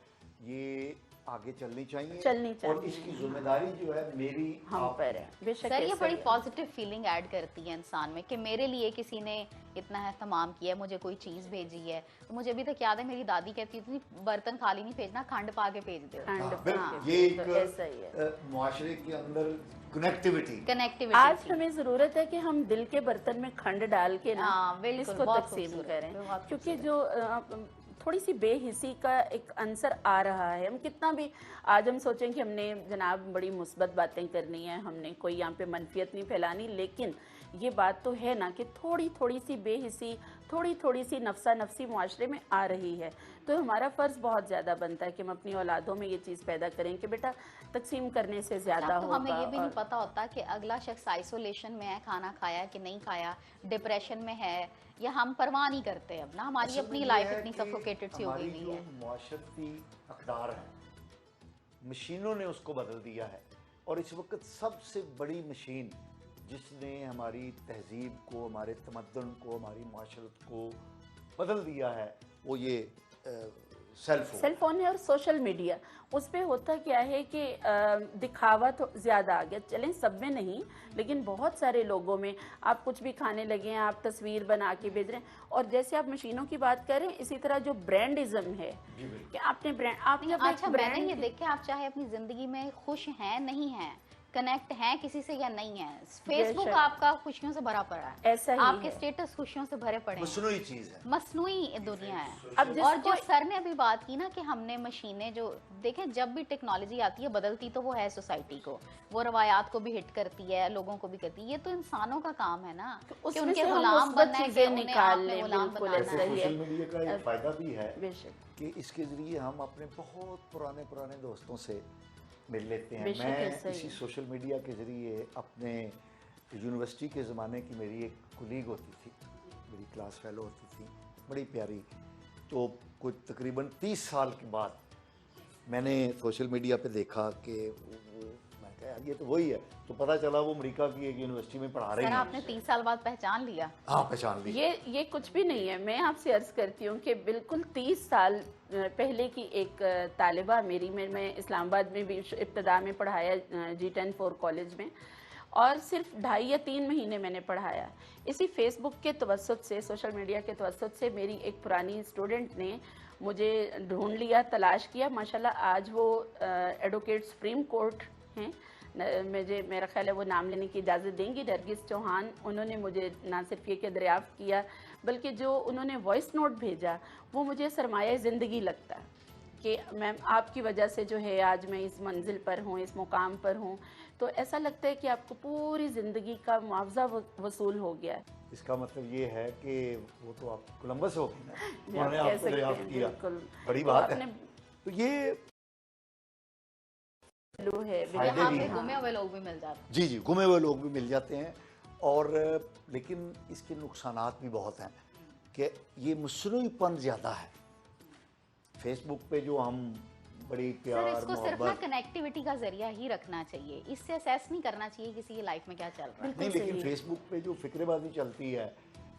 ये आगे चलनी चाहिए, चलनी और चाहिए। इसकी जिम्मेदारी जो है मेरी हम आप पर है। बेशक सर ये ऐसा बड़ी ही है। पॉजिटिव फीलिंग ऐड करती है इंसान में कि मेरे लिए किसी ने इतना एहतमाम किया है, मुझे कोई चीज़ भेजी है। तो मुझे अभी तक याद है मेरी दादी कहती थी बर्तन खाली नहीं भेजना, खंड पा के भेज दो। खंड हाँ, पा बिल्कुल, के ये भेज दो, ऐसा ही है। एक मुआशरे के अंदर कनेक्टिविटी। कनेक्टिविटी आज हमें जरूरत है कि हम दिल के बर्तन में खंड डाल के ना हाँ, बिल्कुल, इसको बहुत तकसीम खूबसूरत, करें, बहुत क्योंकि जो थोड़ी सी बेहिसी का एक अंसर आ रहा है। हम कितना भी आज हम सोचें कि हमने जनाब बड़ी मुस्बत बातें करनी है, हमने कोई यहाँ पे मनफियत नहीं फैलानी, लेकिन ये बात तो है ना कि थोड़ी थोड़ी सी बेहिसी, थोड़ी थोड़ी सी नफसा नफसी मुआशरे में आ रही है। तो हमारा फ़र्ज़ बहुत ज़्यादा बनता है कि हम अपनी औलादों में ये चीज़ पैदा करें कि बेटा तकसीम करने से ज़्यादा तो होगा। हमें ये भी नहीं और पता होता कि अगला शख्स आइसोलेशन में है, खाना खाया कि नहीं खाया, डिप्रेशन में है, या हम परवाह नहीं करते। अब ना हमारी असल में अपनी ये लाइफ है इतनी कि सफोकेटेड सी हो हमारी गई जो है। मुआशरती अकदार है, मशीनों ने उसको बदल दिया है। और इस वक्त सबसे बड़ी मशीन जिसने हमारी तहजीब को, हमारे तमद्दुन को, हमारी माशरत को बदल दिया है वो ये सेल फोन है और सोशल मीडिया। उस पे होता क्या है कि दिखावा तो ज़्यादा आ गया, चलें सब में नहीं लेकिन बहुत सारे लोगों में। आप कुछ भी खाने लगे हैं, आप तस्वीर बना के भेज रहे हैं। और जैसे आप मशीनों की बात करें, इसी तरह जो ब्रांडिज्म है कि आपने अपना अच्छा, मैंने ये देखा, आप चाहे अपनी जिंदगी में खुश हैं नहीं हैं, कनेक्ट हैं किसी से या नहीं है, फेसबुक आपका खुशियों से भरा पड़ा है, ऐसा ही आपके है। स्टेटस खुशियों से भरे पड़े हैं। मसनूई चीज़ है, मसनूई दुनिया है। अब और जो सर ने अभी बात की ना कि हमने मशीनें जो देखें, जब भी टेक्नोलॉजी आती है बदलती तो वो है सोसाइटी को, वो रवायात को भी हिट करती है, लोगों को भी करती है। ये तो इंसानों का काम है ना कि उनके गुलाम बनना है, कि उन्हें आपने गुलाम बनाना है। सोशल मीडिया का एक फ़ायदा भी है बेशक कि इसके ज़रिए हम अपने बहुत पुराने दोस्तों से मिल लेते हैं। बेशक मैं ऐसा ही इसी है। सोशल मीडिया के ज़रिए अपने यूनिवर्सिटी के ज़माने की मेरी एक कुलीग होती थी, मेरी क्लास फेलो होती थी, बड़ी प्यारी, तो कुछ तकरीबन 30 साल के बाद मैंने सोशल मीडिया पे देखा कि मैं कहा यार ये तो वही है, तो पता चला वो अमेरिका की एक यूनिवर्सिटी में पढ़ा रही सर हैं। आपने 30 साल बाद पहचान लिया? हाँ, पहचान ली। ये कुछ भी नहीं है। मैं आपसे अर्ज करती हूँ कि बिल्कुल 30 साल पहले की एक तालिबा मेरी, मैं इस्लामाबाद में भी इब्तदा में पढ़ाया G10 कॉलेज में, और सिर्फ 2.5 या 3 महीने मैंने पढ़ाया। इसी फेसबुक के तवस्सुत से, सोशल मीडिया के तवस्सुत से मेरी एक पुरानी स्टूडेंट ने मुझे ढूंढ लिया, तलाश किया। माशाल्लाह आज वो एडवोकेट सुप्रीम कोर्ट हैं। मुझे मेरा ख्याल है वो नाम लेने की इजाज़त देंगी, नरगिस चौहान। उन्होंने मुझे ना सिर्फ ये कि दरियाफ़्त किया, बल्कि जो उन्होंने वॉइस नोट भेजा वो मुझे सरमाया ज़िंदगी लगता कि मैम आपकी वजह से जो है आज मैं इस मंजिल पर हूँ, इस मुकाम पर हूँ। तो ऐसा लगता है कि आपको पूरी ज़िंदगी का मुआवजा वसूल हो गया। इसका मतलब ये है कि वो तो आप कोलंबस हो गई ना, आप उन्होंने कह आपको सकते दरियाफ्त हैं, किया, बिल्कुल। बड़ी तो बात है। आपने तो ये है फायदे यहाँ भी पे हैं। गुमे हुए लोग भी मिल जाते हैं। जी जी, गुमे हुए लोग भी मिल जाते हैं। और लेकिन इसके नुकसानात भी बहुत हैं कि ये मसनूईपन ज़्यादा है। फेसबुक पे जो हम बड़ी सर प्यार इसको सिर्फ ना मोहब्बत। कनेक्टिविटी का जरिया ही रखना चाहिए, इससे असेस नहीं करना चाहिए किसी की लाइफ में क्या चल रहा है। नहीं, लेकिन फेसबुक पे जो फिक्रेबाजी चलती है,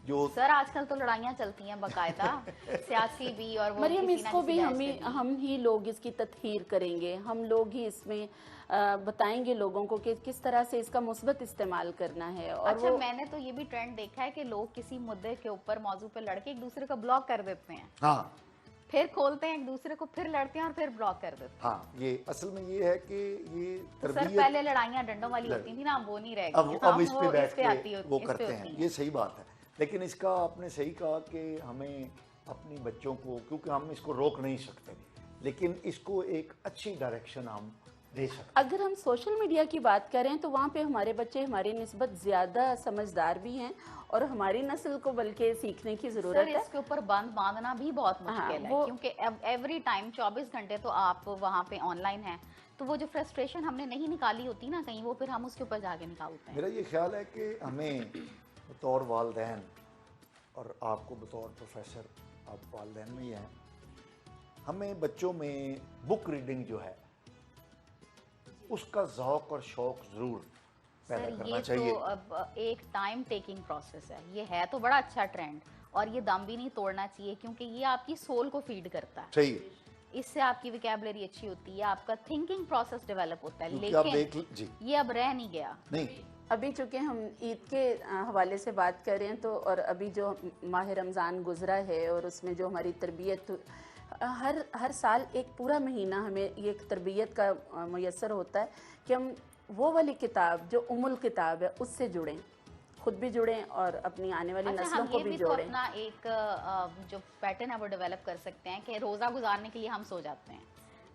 जो सर आजकल तो लड़ाइयाँ चलती हैं बकायदा, सियासी भी और वो मरियम, किसी ना इसको किसी भी बहस पे भी। हम ही लोग इसकी तत्हीर करेंगे, हम लोग ही इसमें बताएंगे लोगों को कि किस तरह से इसका मुस्बत इस्तेमाल करना है। और अच्छा, वो मैंने तो ये भी ट्रेंड देखा है कि लोग किसी मुद्दे के ऊपर मौजू पे लड़के एक दूसरे को ब्लॉक कर देते हैं, हाँ फिर खोलते हैं एक दूसरे को, फिर लड़ते हैं और फिर ब्लॉक कर देते हैं। हाँ, ये असल में ये है कि ये सर तरबियत पहले लड़ाइयाँ डंडों वाली होती थी ना, अब वो नहीं रह अब गई। अब इस पे वो बैठ पे आती के होती- वो इस पे करते होती हैं, ये सही बात है। लेकिन इसका आपने सही कहा कि हमें अपनी बच्चों को, क्योंकि हम इसको रोक नहीं सकते, लेकिन इसको एक अच्छी डायरेक्शन हम दे सकते हैं। अगर हम सोशल मीडिया की बात करें तो वहाँ पे हमारे बच्चे हमारी निस्बत ज़्यादा समझदार भी हैं और हमारी नस्ल को बल्कि सीखने की सर ज़रूरत है। इसके ऊपर बंद बांधना भी बहुत मुश्किल है, वो- क्योंकि एवरी टाइम 24 घंटे तो आप वहाँ पे ऑनलाइन हैं, तो वो जो फ्रस्ट्रेशन हमने नहीं निकाली होती ना कहीं, वो फिर हम उसके ऊपर जाके निकालते हैं। मेरा ये ख्याल है कि हमें बतौर वालदैन, और आपको बतौर प्रोफेसर, आप वालदैन में ही हैं, हमें बच्चों में बुक रीडिंग जो है उसका ज़ौक़ और शौक़ ज़रूर पैदा सर करना ये चाहिए। तो अब एक टाइम टेकिंग प्रोसेस है, ये है तो बड़ा अच्छा ट्रेंड, और ये दम भी नहीं तोड़ना चाहिए, क्योंकि ये आपकी सोल को फीड करता है, सही है, इससे आपकी विकेबलरी अच्छी होती है, आपका थिंकिंग प्रोसेस डेवलप होता है। क्योंकि आप लेकिन जी ये अब रह नहीं गया। नहीं, अभी चूँकि हम ईद के हवाले से बात कर रहे हैं तो, और अभी जो माह रमज़ान गुज़रा है और उसमें जो हमारी तरबियत, हर साल एक पूरा महीना हमें ये एक तरबियत का मुयस्सर होता है कि हम वो वाली किताब जो उमुल किताब है उससे जुड़ें, खुद भी जुड़ें और अपनी आने वाली अच्छा, नस्लों हम को ये भी भी तो जोड़ें। अपना एक जो पैटर्न है वो डेवलप कर सकते हैं कि रोज़ा गुजारने के लिए हम सो जाते हैं,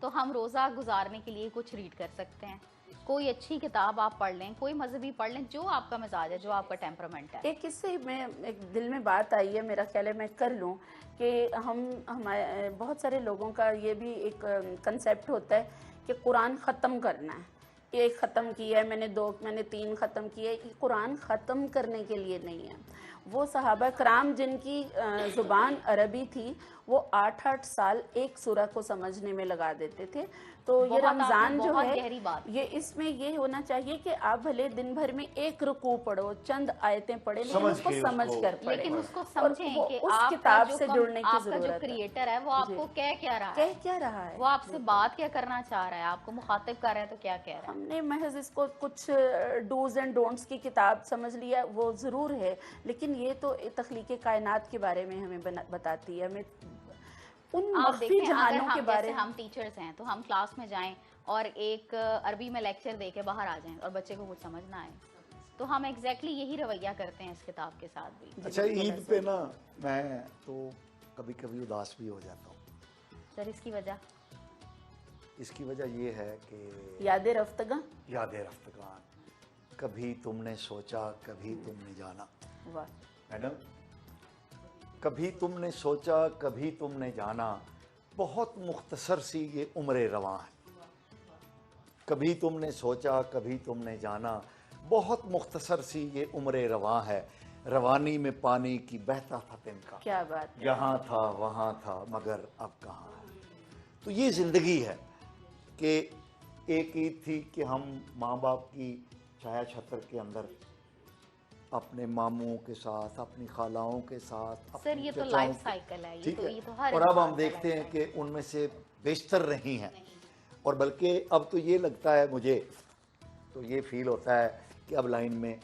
तो हम रोज़ा गुजारने के लिए कुछ रीड कर सकते हैं, कोई अच्छी किताब आप पढ़ लें, कोई मजहबी पढ़ लें, जो आपका मिजाज है, जो आपका टेम्परामेंट है। एक इससे मैं एक दिल में बात आई है, मेरा ख्याल है मैं कर लूँ कि हमारे बहुत सारे लोगों का ये भी एक कंसेप्ट होता है कि कुरान ख़त्म करना है, एक ख़त्म किया है मैंने 3 ख़त्म किए। ये कुरान ख़त्म करने के लिए नहीं है। वो सहाबा कराम जिनकी ज़ुबान अरबी थी, वो 8-8 साल एक सूरह को समझने में लगा देते थे। तो ये बहुत आपने रमज़ान जो बहुत है, गहरी बात ये इसमें ये होना चाहिए कि आप भले दिन भर में एक रुकू पढ़ो, चंद आयतें पढ़े, लेकिन समझ उसको के समझ उसको- कर पढ़े। लेकिन उसको और समझें वो कि उस आपका किताब जो से जुड़ने की आपका जो ज़रूरत है। क्रिएटर है वो आपको कह क्या रहा कह है, क्या रहा है, वो आपसे बात क्या करना चाह रहा है, आपको मुखातिब कर रहा है तो क्या कह रहा है। हमने महज इसको कुछ डूज एंड डोंट्स की किताब समझ लिया, वो ज़रूर है, लेकिन ये तो तख्लीक़ कायनात के बारे में हमें बताती है, हमें उन आप मख्फी देखें, अगर जहानों हम के जैसे बारे में। हम टीचर्स हैं तो हम क्लास में जाएं और एक अरबी में लेक्चर दे के बाहर आ जाएं और बच्चे को कुछ समझ ना आए, तो हम एग्जैक्टली यही रवैया करते हैं इस किताब के साथ भी। अच्छा, ईद पे ना मैं तो कभी कभी उदास भी हो जाता हूँ। सर इसकी वजह इसकी वजह ये है कि याद रफ्तगा, याद रफ्तगान, कभी तुमने सोचा कभी तुमने जाना। वाह, मैडम, कभी तुमने सोचा कभी तुमने जाना, बहुत मुख्तसर सी ये उम्र रवां है। कभी तुमने सोचा कभी तुमने जाना, बहुत मुख्तसर सी ये उम्र रवां है। रवानी में पानी की बहता था तिनका, क्या बात है। यहाँ था वहाँ था मगर अब कहाँ है। तो ये ज़िंदगी है कि एक ईद थी कि हम माँ बाप की छाया छत्र के अंदर अपने मामूओं के साथ, अपनी खालाओं के साथ, सर ये तो चचाओं लाइफ के- साइकिल है, ठीक ये तो हर और अब इंसान हम का देखते life हैं cycle कि उनमें से बेशतर रही हैं, और बल्कि अब तो ये लगता है मुझे, तो ये फील होता है कि अब लाइन में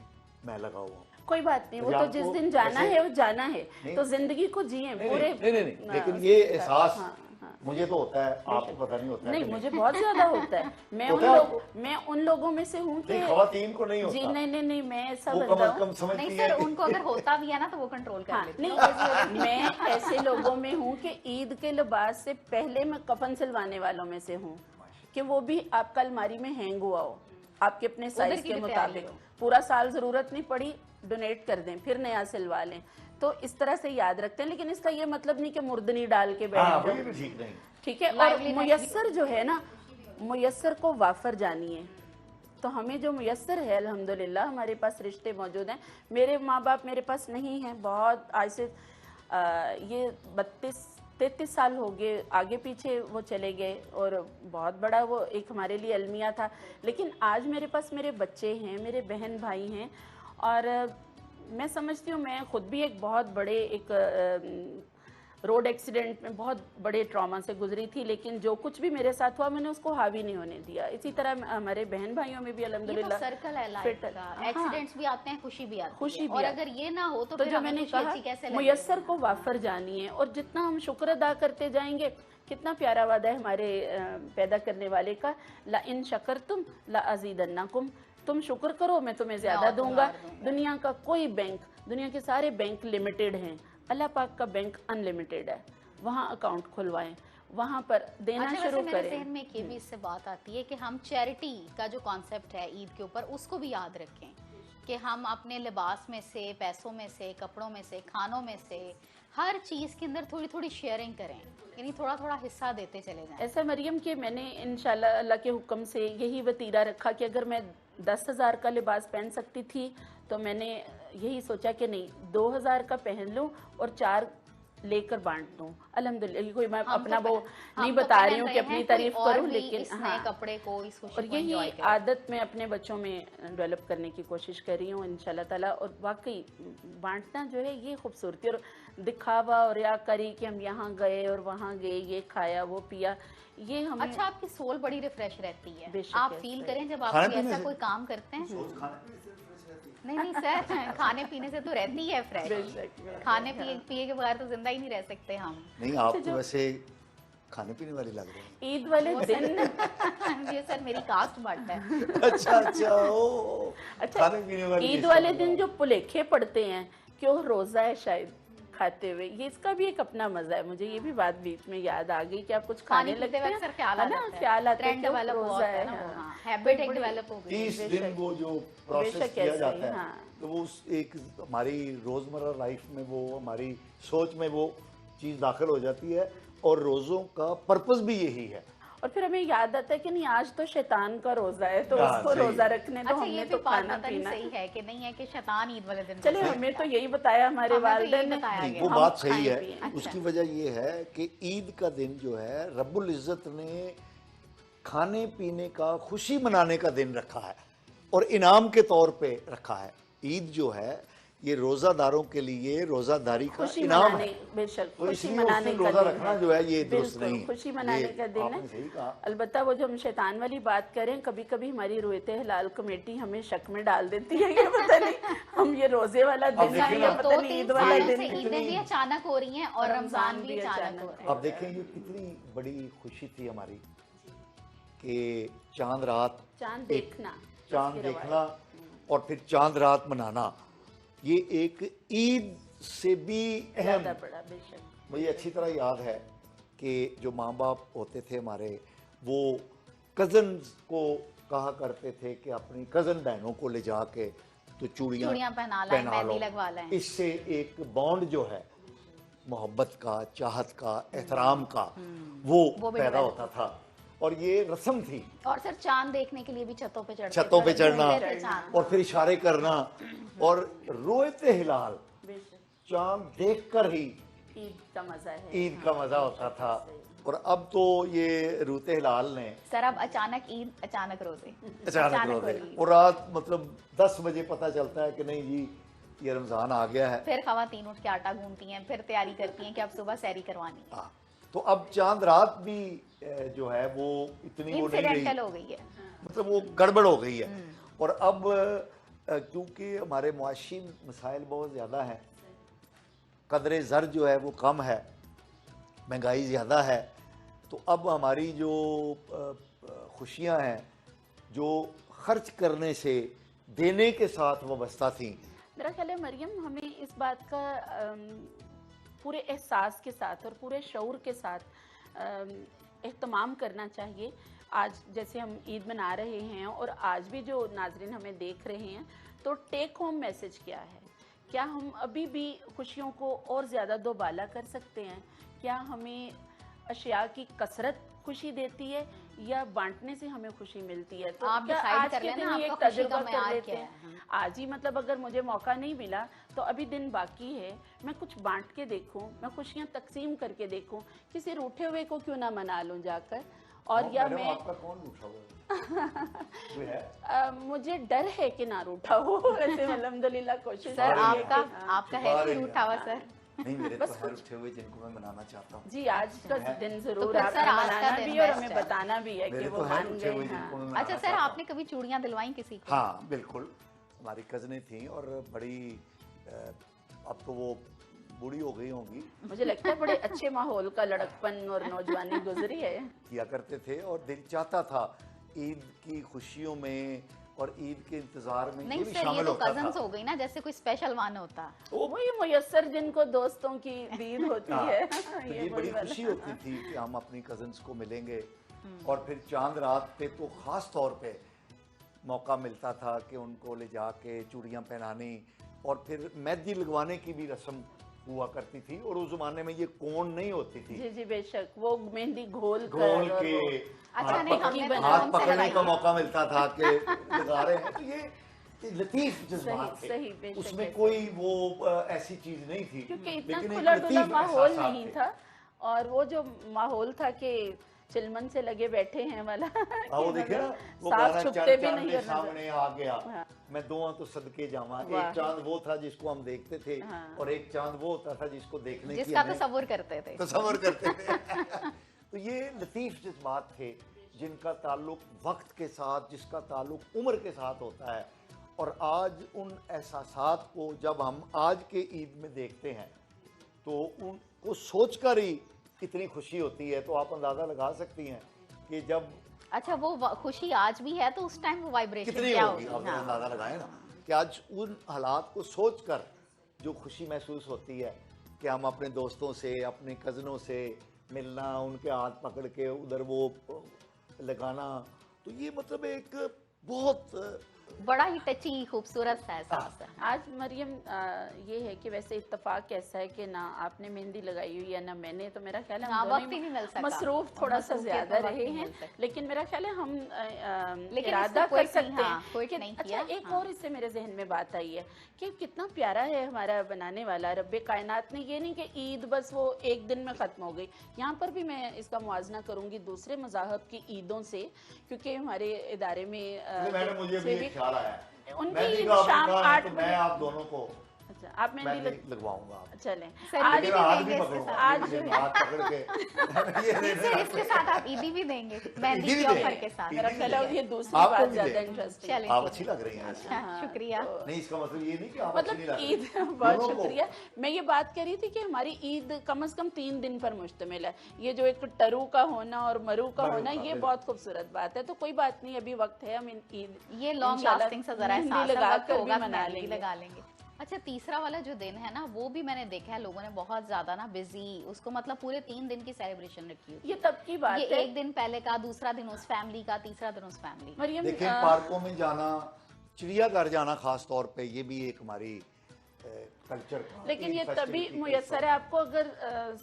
मैं लगा हुआ हूँ। कोई बात नहीं, वो मुझे तो जिस आपको दिन जाना ऐसे- है वो जाना है, नहीं। तो जिंदगी को जिए पूरे। नहीं, लेकिन ये एहसास हाँ, हाँ। मुझे तो होता है, आपको पता नहीं होता है नहीं, कि मुझे बहुत ज्यादा होता है। मैं उन लोगों में से हूँ कि नहीं, खवातीन को नहीं जी होता। नहीं, मैं ऐसा वो बंदा कम हूँ। से कम समझती नहीं है सर, कि- उनको अगर होता भी है ना तो वो कंट्रोल कर हाँ, लेते नहीं, हैं। मैं ऐसे लोगों में हूँ कि ईद के लिबास से पहले मैं कफन सिलवाने वालों में से हूँ, कि वो भी आपका अलमारी में हैंग हुआ हो, आपके अपने साइज की के भी मुताबिक। तैयारी हो। पूरा साल जरूरत नहीं पड़ी, डोनेट कर दें, फिर नया सिलवा लें। तो इस तरह से याद रखते हैं, लेकिन इसका ये मतलब नहीं कि मुर्दनी डाल के बैठ हाँ, जाओ। वही भी ठीक नहीं। ठीक है। और Liveliness मुयस्सर जो है ना, मुयस्सर को वाफर जानिए। तो हमें जो मुयस्सर है, अल्हम्दुलिल्लाह हमारे पास रिश्ते मौजूद हैं। मेरे माँ बाप मेरे पास नहीं हैं, बहुत आज से ये 33 साल हो गए, आगे पीछे वो चले गए और बहुत बड़ा वो एक हमारे लिए अलमिया था। लेकिन आज मेरे पास मेरे बच्चे हैं, मेरे बहन भाई हैं, और मैं समझती हूँ मैं खुद भी एक बहुत बड़े एक रोड एक्सीडेंट में बहुत बड़े ट्रॉमा से गुजरी थी, लेकिन जो कुछ भी मेरे साथ हुआ मैंने उसको हावी नहीं होने दिया। इसी तरह हमारे बहन भाइयों में भी अल्हम्दुलिल्लाह सर्कल है लाइफ का, एक्सीडेंट्स भी आते हैं, खुशी भी आती है, और अगर ये ना हो तो फिर जो मैंने कहा मुयस्सर को वाफर जानिए, और जितना हम शुक्र अदा करते जाएंगे, कितना प्यारा वादा है हमारे पैदा करने वाले का, ला इन शकरतुम ला अज़ीदन्नकुम, तुम शुक्र करो मैं तुम्हें ज्यादा दूंगा। दुनिया का कोई बैंक, दुनिया के सारे बैंक लिमिटेड हैं, अल्लाह पाक का बैंक अनलिमिटेड है। वहाँ अकाउंट खुलवाएं, वहाँ पर देना शुरू करें। मेरे जहन में ये भी इससे बात आती है कि हम चैरिटी का जो कॉन्सेप्ट है ईद के ऊपर, उसको भी याद रखें कि हम अपने लिबास में से, पैसों में से, कपड़ों में से, खानों में से, हर चीज़ के अंदर थोड़ी थोड़ी शेयरिंग करें, यानी थोड़ा थोड़ा हिस्सा देते चले जाएं। ऐसा मरियम कि मैंने इंशाल्लाह अल्लाह के हुक्म से यही वतीरा रखा कि अगर मैं 10,000 का लिबास पहन सकती थी तो मैंने यही सोचा कि नहीं 2,000 का पहन लूं और 4 लेकर बांट दूं। अल्हम्दुलिल्लाह, कोई मैं अपना वो नहीं बता रही हूँ कि अपनी तारीफ करूँ, लेकिन हाँ, कपड़े को इस और यही आदत मैं अपने बच्चों में डेवलप करने की कोशिश कर रही हूँ इंशाल्लाह ताला। और वाकई बांटना जो है ये खूबसूरती, और दिखावा और रियाकारी कि हम यहाँ गए और वहाँ गए, ये खाया वो पिया, ये हमें अच्छा आपकी सोल बड़ी रिफ्रेश रहती है। बेशक आप फील करें जब आप ऐसा कोई काम करते हैं। नहीं सर, खाने पीने से तो रहती है फ्रेश, खाने पिए के बगैर तो जिंदा ही नहीं रह सकते हम। नहीं आप तो वैसे खाने पीने वाली लग रही है। ईद वाले दिन ये सर मेरी कास्ट बट है। अच्छा ओ अच्छा, खाने पीने वाली ईद वाले दिन जो पुलेखे पड़ते हैं, क्यों रोजा है शायद खाते हुए, ये इसका भी एक अपना मजा है। मुझे ये भी बात बीच में याद आ गई कि आप कुछ खाने लगते हैं सर, ख्याल आता है, ख्याल आता है, ट्रेंड डेवलप होता है, हैबिट एक डेवलप हो गई। 30 दिन वो जो प्रोसेस किया जाता है, तो वो एक हमारी रोजमर्रा लाइफ में, वो हमारी सोच में वो चीज दाखिल हो जाती है, और रोजों का पर्पस भी यही है। और फिर हमें याद आता है कि नहीं आज तो शैतान का रोजा है, तो उसको रोजा रखने दो। हमने तो खाना पीना सही है कि नहीं है कि शैतान ईद वाले दिन, चलिए हमें तो यही बताया हमारे वालिदैन ने, वो बात सही है। उसकी वजह ये है कि ईद का दिन जो है रब्बुल इज्जत ने खाने पीने का, खुशी मनाने का दिन रखा है, और इनाम के तौर पे रखा है। ईद जो है ये रोजादारों के लिए रोजादारी का इनाम है। बेशक खुशी मनाने का रोजा रखना जो है ये दुरुस्त नहीं है, खुशी मनाने का दिन है। अलबत्ता वो जो हम शैतान वाली बात करें, कभी कभी हमारी रोयते हलाल कमेटी हमें शक में डाल देती है, ये पता नहीं हम ये रोजे वाला दिन है, पता नहीं ईद वाला दिन, ईदें भी अचानक हो रही हैं और रमजान भी अचानक हो रहा है। अब देखें ये कितनी बड़ी खुशी थी हमारी कि चांद रात, चांद देखना और फिर चांद रात मनाना, ये एक ईद से भी अहम। मुझे अच्छी तरह याद है कि जो माँ बाप होते थे हमारे, वो कज़न्स को कहा करते थे कि अपनी कज़न बहनों को ले जाके तो चूड़ियाँ पहना लो, इससे एक बॉन्ड जो है मोहब्बत का, चाहत का, एहतराम का, वो पैदा होता था, और ये रस्म थी। और सर चांद देखने के लिए भी छतों पे चढ़ना और फिर इशारे करना, और रोएते हिलाल चांद देखकर ही ईद का मजा होता था। और अब तो ये रोते हिलाल ने सर अब अचानक ईद, अचानक रोजे, और रात मतलब 10 बजे पता चलता है कि नहीं जी ये रमजान आ गया है। फिर खवातीन उठ के आटा गूंथती हैं, फिर तैयारी करती हैं कि अब सुबह सैरी करवानी है। तो अब चांद रात भी जो है वो इतनी वो नहीं रही, हो गई है, मतलब वो गड़बड़ हो गई है। और अब क्योंकि हमारे मुआशी मसाइल बहुत ज़्यादा हैं, कदरे ज़र जो है वो कम है, महंगाई ज़्यादा है, तो अब हमारी जो खुशियाँ हैं जो खर्च करने से, देने के साथ वाबस्ता थी। मेरा ख्याल है मरियम हमें इस बात का पूरे एहसास के साथ और पूरे शऊर के साथ एहतमाम करना चाहिए। आज जैसे हम ईद मना रहे हैं और आज भी जो नाजरीन हमें देख रहे हैं, तो टेक होम मैसेज क्या है? क्या हम अभी भी खुशियों को और ज़्यादा दोबाला कर सकते हैं? क्या हमें अशिया की कसरत खुशी देती है या बांटने से हमें खुशी मिलती है? तो आप क्या डिसाइड आज कर के लेना दिन ही एक आपका खुशी का तजुर्बा कर मयार लेते क्या हैं? है। आज ही मतलब अगर मुझे मौका नहीं मिला तो अभी दिन बाकी है, मैं कुछ बांट के देखूं, मैं खुशियां तकसीम करके देखूं, किसी रूठे हुए को क्यों ना मना लूं जाकर। और या मैडम, मैं आपका कौन रूठा हुआ है? कोई है? मुझे डर है कि ना रूठा हो। वैसे अल्हम्दुलिल्लाह कोशिश सर हो रही है आपका कि आपका है आ कि रही रूठा हुआ सर? नहीं, मेरे बस तो है उठे हुए जिनको मैं मनाना चाहता हूँ। जी, आज का दिन जरूर फिर आपने सर आज का मनाना दिन भी और बेस्ट हमें है। बताना भी है कि मेरे वो तो है मान उठे हुए गए। जिनको हाँ। मैं मनाना अच्छा सर, चाहता हूँ। आपने कभी चूड़ियां दिलवाई किसी को? हाँ बिल्कुल, हमारी कज़नें थीं और बड़ी अब तो वो बूढ़ी हो गई होंगी, मुझे लगता है बड़े अच्छे माहौल का लड़कपन और नौजवानी गुजरी है। किया करते थे और दिल चाहता था ईद की खुशियों में और ईद के इंतजार में ये नहीं भी सर, ये शामिल तो होता कजन्स था। हो गई ना, जैसे कोई स्पेशल वन होता। वो वही मुयस्सर जिनको दोस्तों की दीद होती हाँ, है। तो ये वही बड़ी वाला। खुशी होती थी कि हम अपनी कज़न्स को मिलेंगे और फिर चांद रात पे तो ख़ास तौर पे मौका मिलता था कि उनको ले जाके चूड़ियाँ पहनानी और फिर मेहंदी लगवाने की भी रस्म हुआ करती थी और उस ज़माने में ये कोन नहीं होती थी, जी जी बेशक, वो मेहंदी घोल घोल कर और के वो अच्छा हाथ नहीं, पकड़- हमने तो हाथ हमसे पकड़ने लगाई का है। मौका मिलता था कि लगा रहे हैं, तो ये लतीफ जज्बात सही, सही, थे, बेशक, उसमें बेशक। कोई वो ऐसी चीज नहीं थी, क्योंकि इतना लेकिन एक खुला डुला लतीफ माहौल एहसासात नहीं थे। था। और वो जो माहौल था कि चिलमन से लगे बैठे हैं वाला हाँ, वो कि देखिए ना, मतलब वो साफ गाना छुपते भी चांद नहीं के करना सामने आ गया, हाँ। मैं दुआ तो सदके जावा। वाह। एक चांद वो था जिसको हम देखते थे हाँ। और एक चांद वो होता था जिसको देखने की जिसका हमें तसव्वुर करते थे। तसव्वुर करते थे। तो ये लतीफ जज्बात थे जिनका ताल्लुक वक्त के साथ, जिसका ताल्लुक उम्र के साथ होता है। और आज उन एहसासात को जब हम आज के ईद में देखते हैं तो उनको सोचकर ही इतनी खुशी होती है। तो आप अंदाज़ा लगा सकती हैं कि जब अच्छा, वो खुशी आज भी है तो उस टाइम वो वाइब्रेशन कितनी क्या होगी, होगी? आप हाँ। अंदाज़ा लगाएं ना कि आज उन हालात को सोचकर जो खुशी महसूस होती है कि हम अपने दोस्तों से, अपने कज़नों से मिलना, उनके हाथ पकड़ के उधर वो लगाना, तो ये मतलब एक बहुत बड़ा ही टची खूबसूरत सा एहसास है। आज मरियम ये है कि वैसे इत्तेफाक ऐसा है कि ना आपने मेहंदी लगाई हुई है ना मैंने, तो मेरा ख्याल है हाँ, हम दोनों वक्त ही नहीं मिल सका। मसरूफ थोड़ा सा मसरूफियत ज्यादा में वक्त रहे नहीं हैं। मिल सका। लेकिन मेरा ख्याल है हम लेकिन इरादा इसको कर quit सकते नहीं, हाँ, हैं quit कि नहीं अच्छा किया, एक हाँ। और इससे मेरे जहन में बात आई है कि कितना प्यारा है हमारा बनाने वाला रब्बे कायनात ने। ये नहीं कि ईद बस वो एक दिन में ख़त्म हो गई। यहाँ पर भी मैं इसका मुआजना करूँगी दूसरे मज़ाहब की ईदों से, क्योंकि हमारे इदारे में मैडम मुझे भी एक ख्याल आया, उनकी मेहंदी ईद का आपने शाम कहा है 8 तो मैं आप दोनों को अच्छा आप मेहंदी मेहंदी लगवाऊंगा। चलें सर, आज ईदी लेकिन हाथ देंगे भी इसके पकड़ूंगा, साथ। आज जो है हाथ पकड़ के ये नहीं सर, इसके साथ आप ईदी भी देंगे मेहंदी ईदी भी के ऑफर देंगे। के साथ। मेरा ख्याल है ये दूसरी आपको बात भी ज्यादा दे। इंटरेस्टिंग चलें, आप ठीक अच्छी है। लग रही हैं ऐसे। अच्छा, शुक्रिया। नहीं, इसका मतलब ये नहीं कि आप अच्छी नहीं मतलब लग रही। ईद बहुत दोनों को। शुक्रिया। मैं ये बात कर रही थी कि हमारी ईद कम से कम 3 दिन पर मुश्तमिल है। ये जो एक टरू का होना और मरू का मरू होना, का, ये बिल्कुल। बहुत खूबसूरत बात है। तो कोई बात नहीं, अभी वक्त है, हम ईद ये लॉन्ग इंशाल्लाह लास्टिंग सा जरा मेहंदी एहसास है, लगा वक्त कर भी होगा मना मेहंदी भी लेंगे। लगा लेंगे। अच्छा, तीसरा वाला जो दिन है ना, वो भी मैंने देखा है लोगों ने बहुत ज्यादा ना बिजी उसको, मतलब पूरे 3 दिन की सेलिब्रेशन रखी हुई। ये तब की बात ये है एक दिन पहले का, दूसरा दिन उस फैमिली का, तीसरा दिन उस फैमिली का। मरियम। देखिए, पार्कों में जाना, चिड़ियाघर जाना खास तौर पे, ये भी एक हमारी कल्चर का, लेकिन ईद ये फेस्टिवल तभी की मुयस्सर है आपको अगर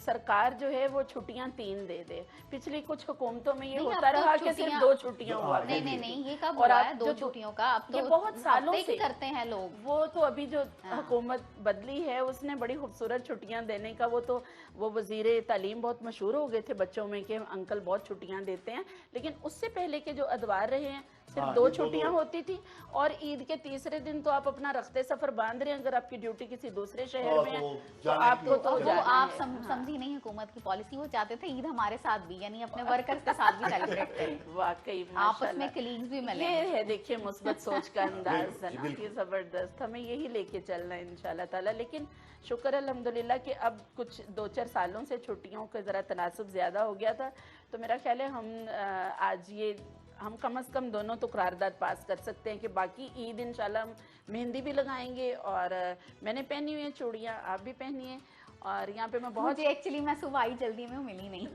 सरकार जो है वो छुट्टियां 3 दे दे। पिछली कुछ हुकूमतों में ये नहीं, होता अब तो रहा कि सिर्फ छुट्टियां- 2 छुट्टियां हुआ नहीं करती नहीं थी। नहीं, ये कब और हुआ आप है 2 जो छुट्टियों का? अब तो ये बहुत सालों हफ्ते की से करते हैं लोग। वो तो अभी जो हाँ। हुकूमत बदली है उसने बड़ी खूबसूरत छुट्टियां देने का, वो वजीर तालीम बहुत मशहूर हो गए थे बच्चों में कि अंकल बहुत छुट्टियां देते हैं। लेकिन उससे पहले के जो अदवार रहे हैं सिर्फ हाँ, 2 ये छुट्टियां दो- होती थी। और ईद के तीसरे दिन तो आप अपना रखते सफर बांध रहे हैं, अगर आपकी ड्यूटी किसी दूसरे शहर में है तो तो जाने आपको की- तो वो जाना आप है। समझी नहीं हुकूमत की पॉलिसी। वो चाहते थे ईद हमारे साथ भी, यानी अपने वर्कर्स के साथ भी सेलिब्रेट करें, वाकई आपस माशाल्लाह। में कलीग्स भी मिले। ये है देखिए मुस्बत सोच का अंदाज है जी, ना, बिल्कुल। ये जबरदस्त। हमें यही लेके चलना है इंशाल्लाह ताला। लेकिन शुक्र अल्हम्दुलिल्लाह कि अब कुछ 2-4 सालों से छुट्टियों का ज़रा तनासुब ज़्यादा हो गया था। तो मेरा ख्याल है आज ये हम कम से कम दोनों तो करारदाद पास कर सकते हैं कि बाकी ईद इंशाल्लाह हम मेहंदी भी लगाएंगे। और मैंने पहनी हुई है चूड़ियाँ, आप भी पहनिए। और यहाँ पे मैं बहुत मुझे एक्चुअली मैं सुबह आई जल्दी में, मिली नहीं।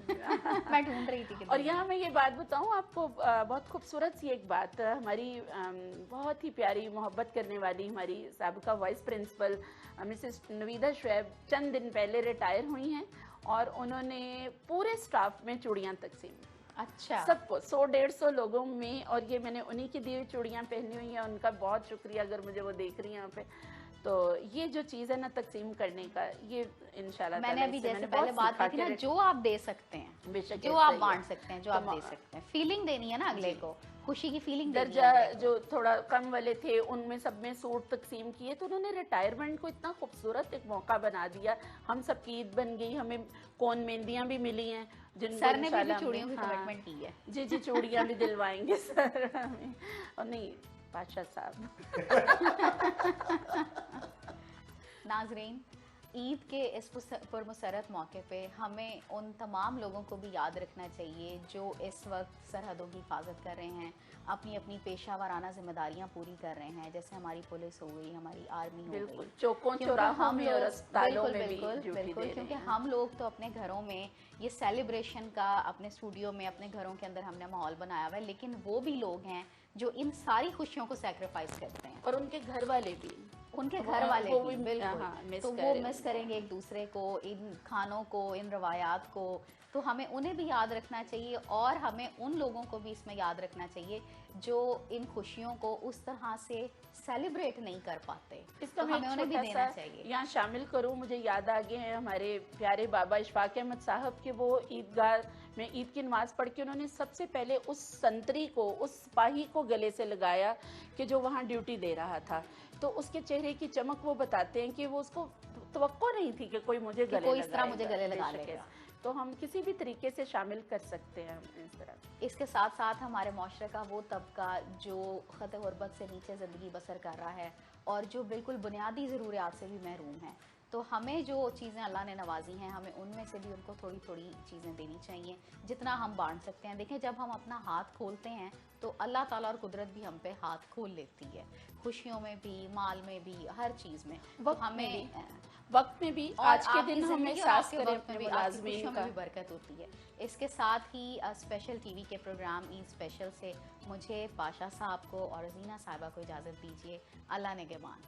मैं ढूंढ रही थी और यहाँ मैं ये बात बताऊँ आपको, बहुत खूबसूरत सी एक बात, हमारी बहुत ही प्यारी मोहब्बत करने वाली हमारी साबिका vice principal Mrs Navida Shoaib चंद दिन पहले रिटायर हुई हैं। और उन्होंने पूरे स्टाफ में चूड़ियाँ तकसीम की। अच्छा। सबको 100-150 लोगों में, और ये मैंने उन्हीं की दी हुई चूड़ियाँ पहनी हुई हैं। उनका बहुत शुक्रिया अगर मुझे वो देख रही हैं यहाँ पे। तो ये जो चीज़ है ना तकसीम करने का, ये इंशाल्लाह मैंने ताला अभी इससे जैसे मैंने पहले बहुत बात सीखा की थी ना, कि जो आप दे सकते हैं, बेशक जो ऐसा आप ही है। बांट सकते हैं, जो तो आप दे सकते हैं, फीलिंग देनी है ना अगले जी। को, खुशी की फीलिंग देनी दर्जा है अगले को। जो थोड़ा कम वाले थे उनमें सब में सूट तकसीम किए, तो उन्होंने रिटायरमेंट को इतना खूबसूरत एक मौका बना दिया। हम सब की ईद बन गई, हमें कौन मेहंदियाँ भी मिली हैं जिनको सर ने भी इंशाल्लाह चूड़ियों की हमने, हाँ, कमिटमेंट की है। जी जी, चूड़ियाँ भी दिलवाएंगे सर हमें। और नहीं, बादशाह साहब। नाजरीन, ईद के इस पुरमसरत मौके पे हमें उन तमाम लोगों को भी याद रखना चाहिए जो इस वक्त सरहदों की हिफाजत कर रहे हैं, अपनी अपनी पेशा वाराना जिम्मेदारियाँ पूरी कर रहे हैं, जैसे हमारी पुलिस हो गई, हमारी आर्मी हो बिल्कुल, गई। चौकों क्योंकि चौराहों हम में और लोग अस्पतालों बिल्कुल में भी बिल्कुल ड्यूटी बिल्कुल, दे क्योंकि रहे हैं। हम लोग तो अपने घरों में ये सेलिब्रेशन का, अपने स्टूडियो में, अपने घरों के अंदर हमने माहौल बनाया हुआ है, लेकिन वो भी लोग हैं जो इन सारी खुशियों को सेक्रीफाइस करते हैं, और उनके घर वाले भी, उनके घर वाले वो भी बिल्कुल। हाँ, मिस तो कर वो रहे मिस हैं। करेंगे एक दूसरे को, इन खानों को, इन रवायात को। तो हमें उन्हें भी याद रखना चाहिए, और हमें उन लोगों को भी इसमें याद रखना चाहिए जो इन खुशियों को उस तरह से सेलिब्रेट नहीं कर पाते। इसका तो मैं हमें एक उन्हें भी छोटा देना सा चाहिए। यहाँ शामिल करूँ, मुझे याद आ गए हैं हमारे प्यारे बाबा इशफाक अहमद साहब के। वो ईदगाह में ईद की नमाज़ पढ़ के उन्होंने सबसे पहले उस संतरी को, उस सिपाही को गले से लगाया कि जो वहाँ ड्यूटी दे रहा था। तो उसके चेहरे की चमक वो बताते हैं कि वो उसको तवक्को नहीं थी कि कोई मुझे कि गले कोई इस तरह मुझे लगाएगा, गले लगा बेशक लेगा। ऐसा। तो हम किसी भी तरीके से शामिल कर सकते हैं इस तरह। इसके साथ साथ हमारे माशरे का वो तबका जो ख़त ग़ुरबत से नीचे ज़िंदगी बसर कर रहा है, और जो बिल्कुल बुनियादी ज़रूरियात से भी महरूम है, तो हमें जो चीज़ें अल्लाह ने नवाजी हैं, हमें उनमें से भी उनको थोड़ी थोड़ी चीज़ें देनी चाहिए, जितना हम बांट सकते हैं। देखें, जब हम अपना हाथ खोलते हैं तो अल्लाह ताला और कुदरत भी हम पे हाथ खोल लेती है, खुशियों में भी, माल में भी, हर चीज़ में। तो हमें वक्त में भी, और आज के आपकी दिन हम ज़िंदगी और एहसास आपके करें वक्त में अपने भी, आपकी मुलाजमीन खुशियों में का। भी बरकत होती है। इसके साथ ही स्पेशल टीवी के प्रोग्राम ईद स्पेशल से मुझे, पाशा साहब को और रज़ीना साहिबा को इजाज़त दीजिए। अल्लाह निगहबान।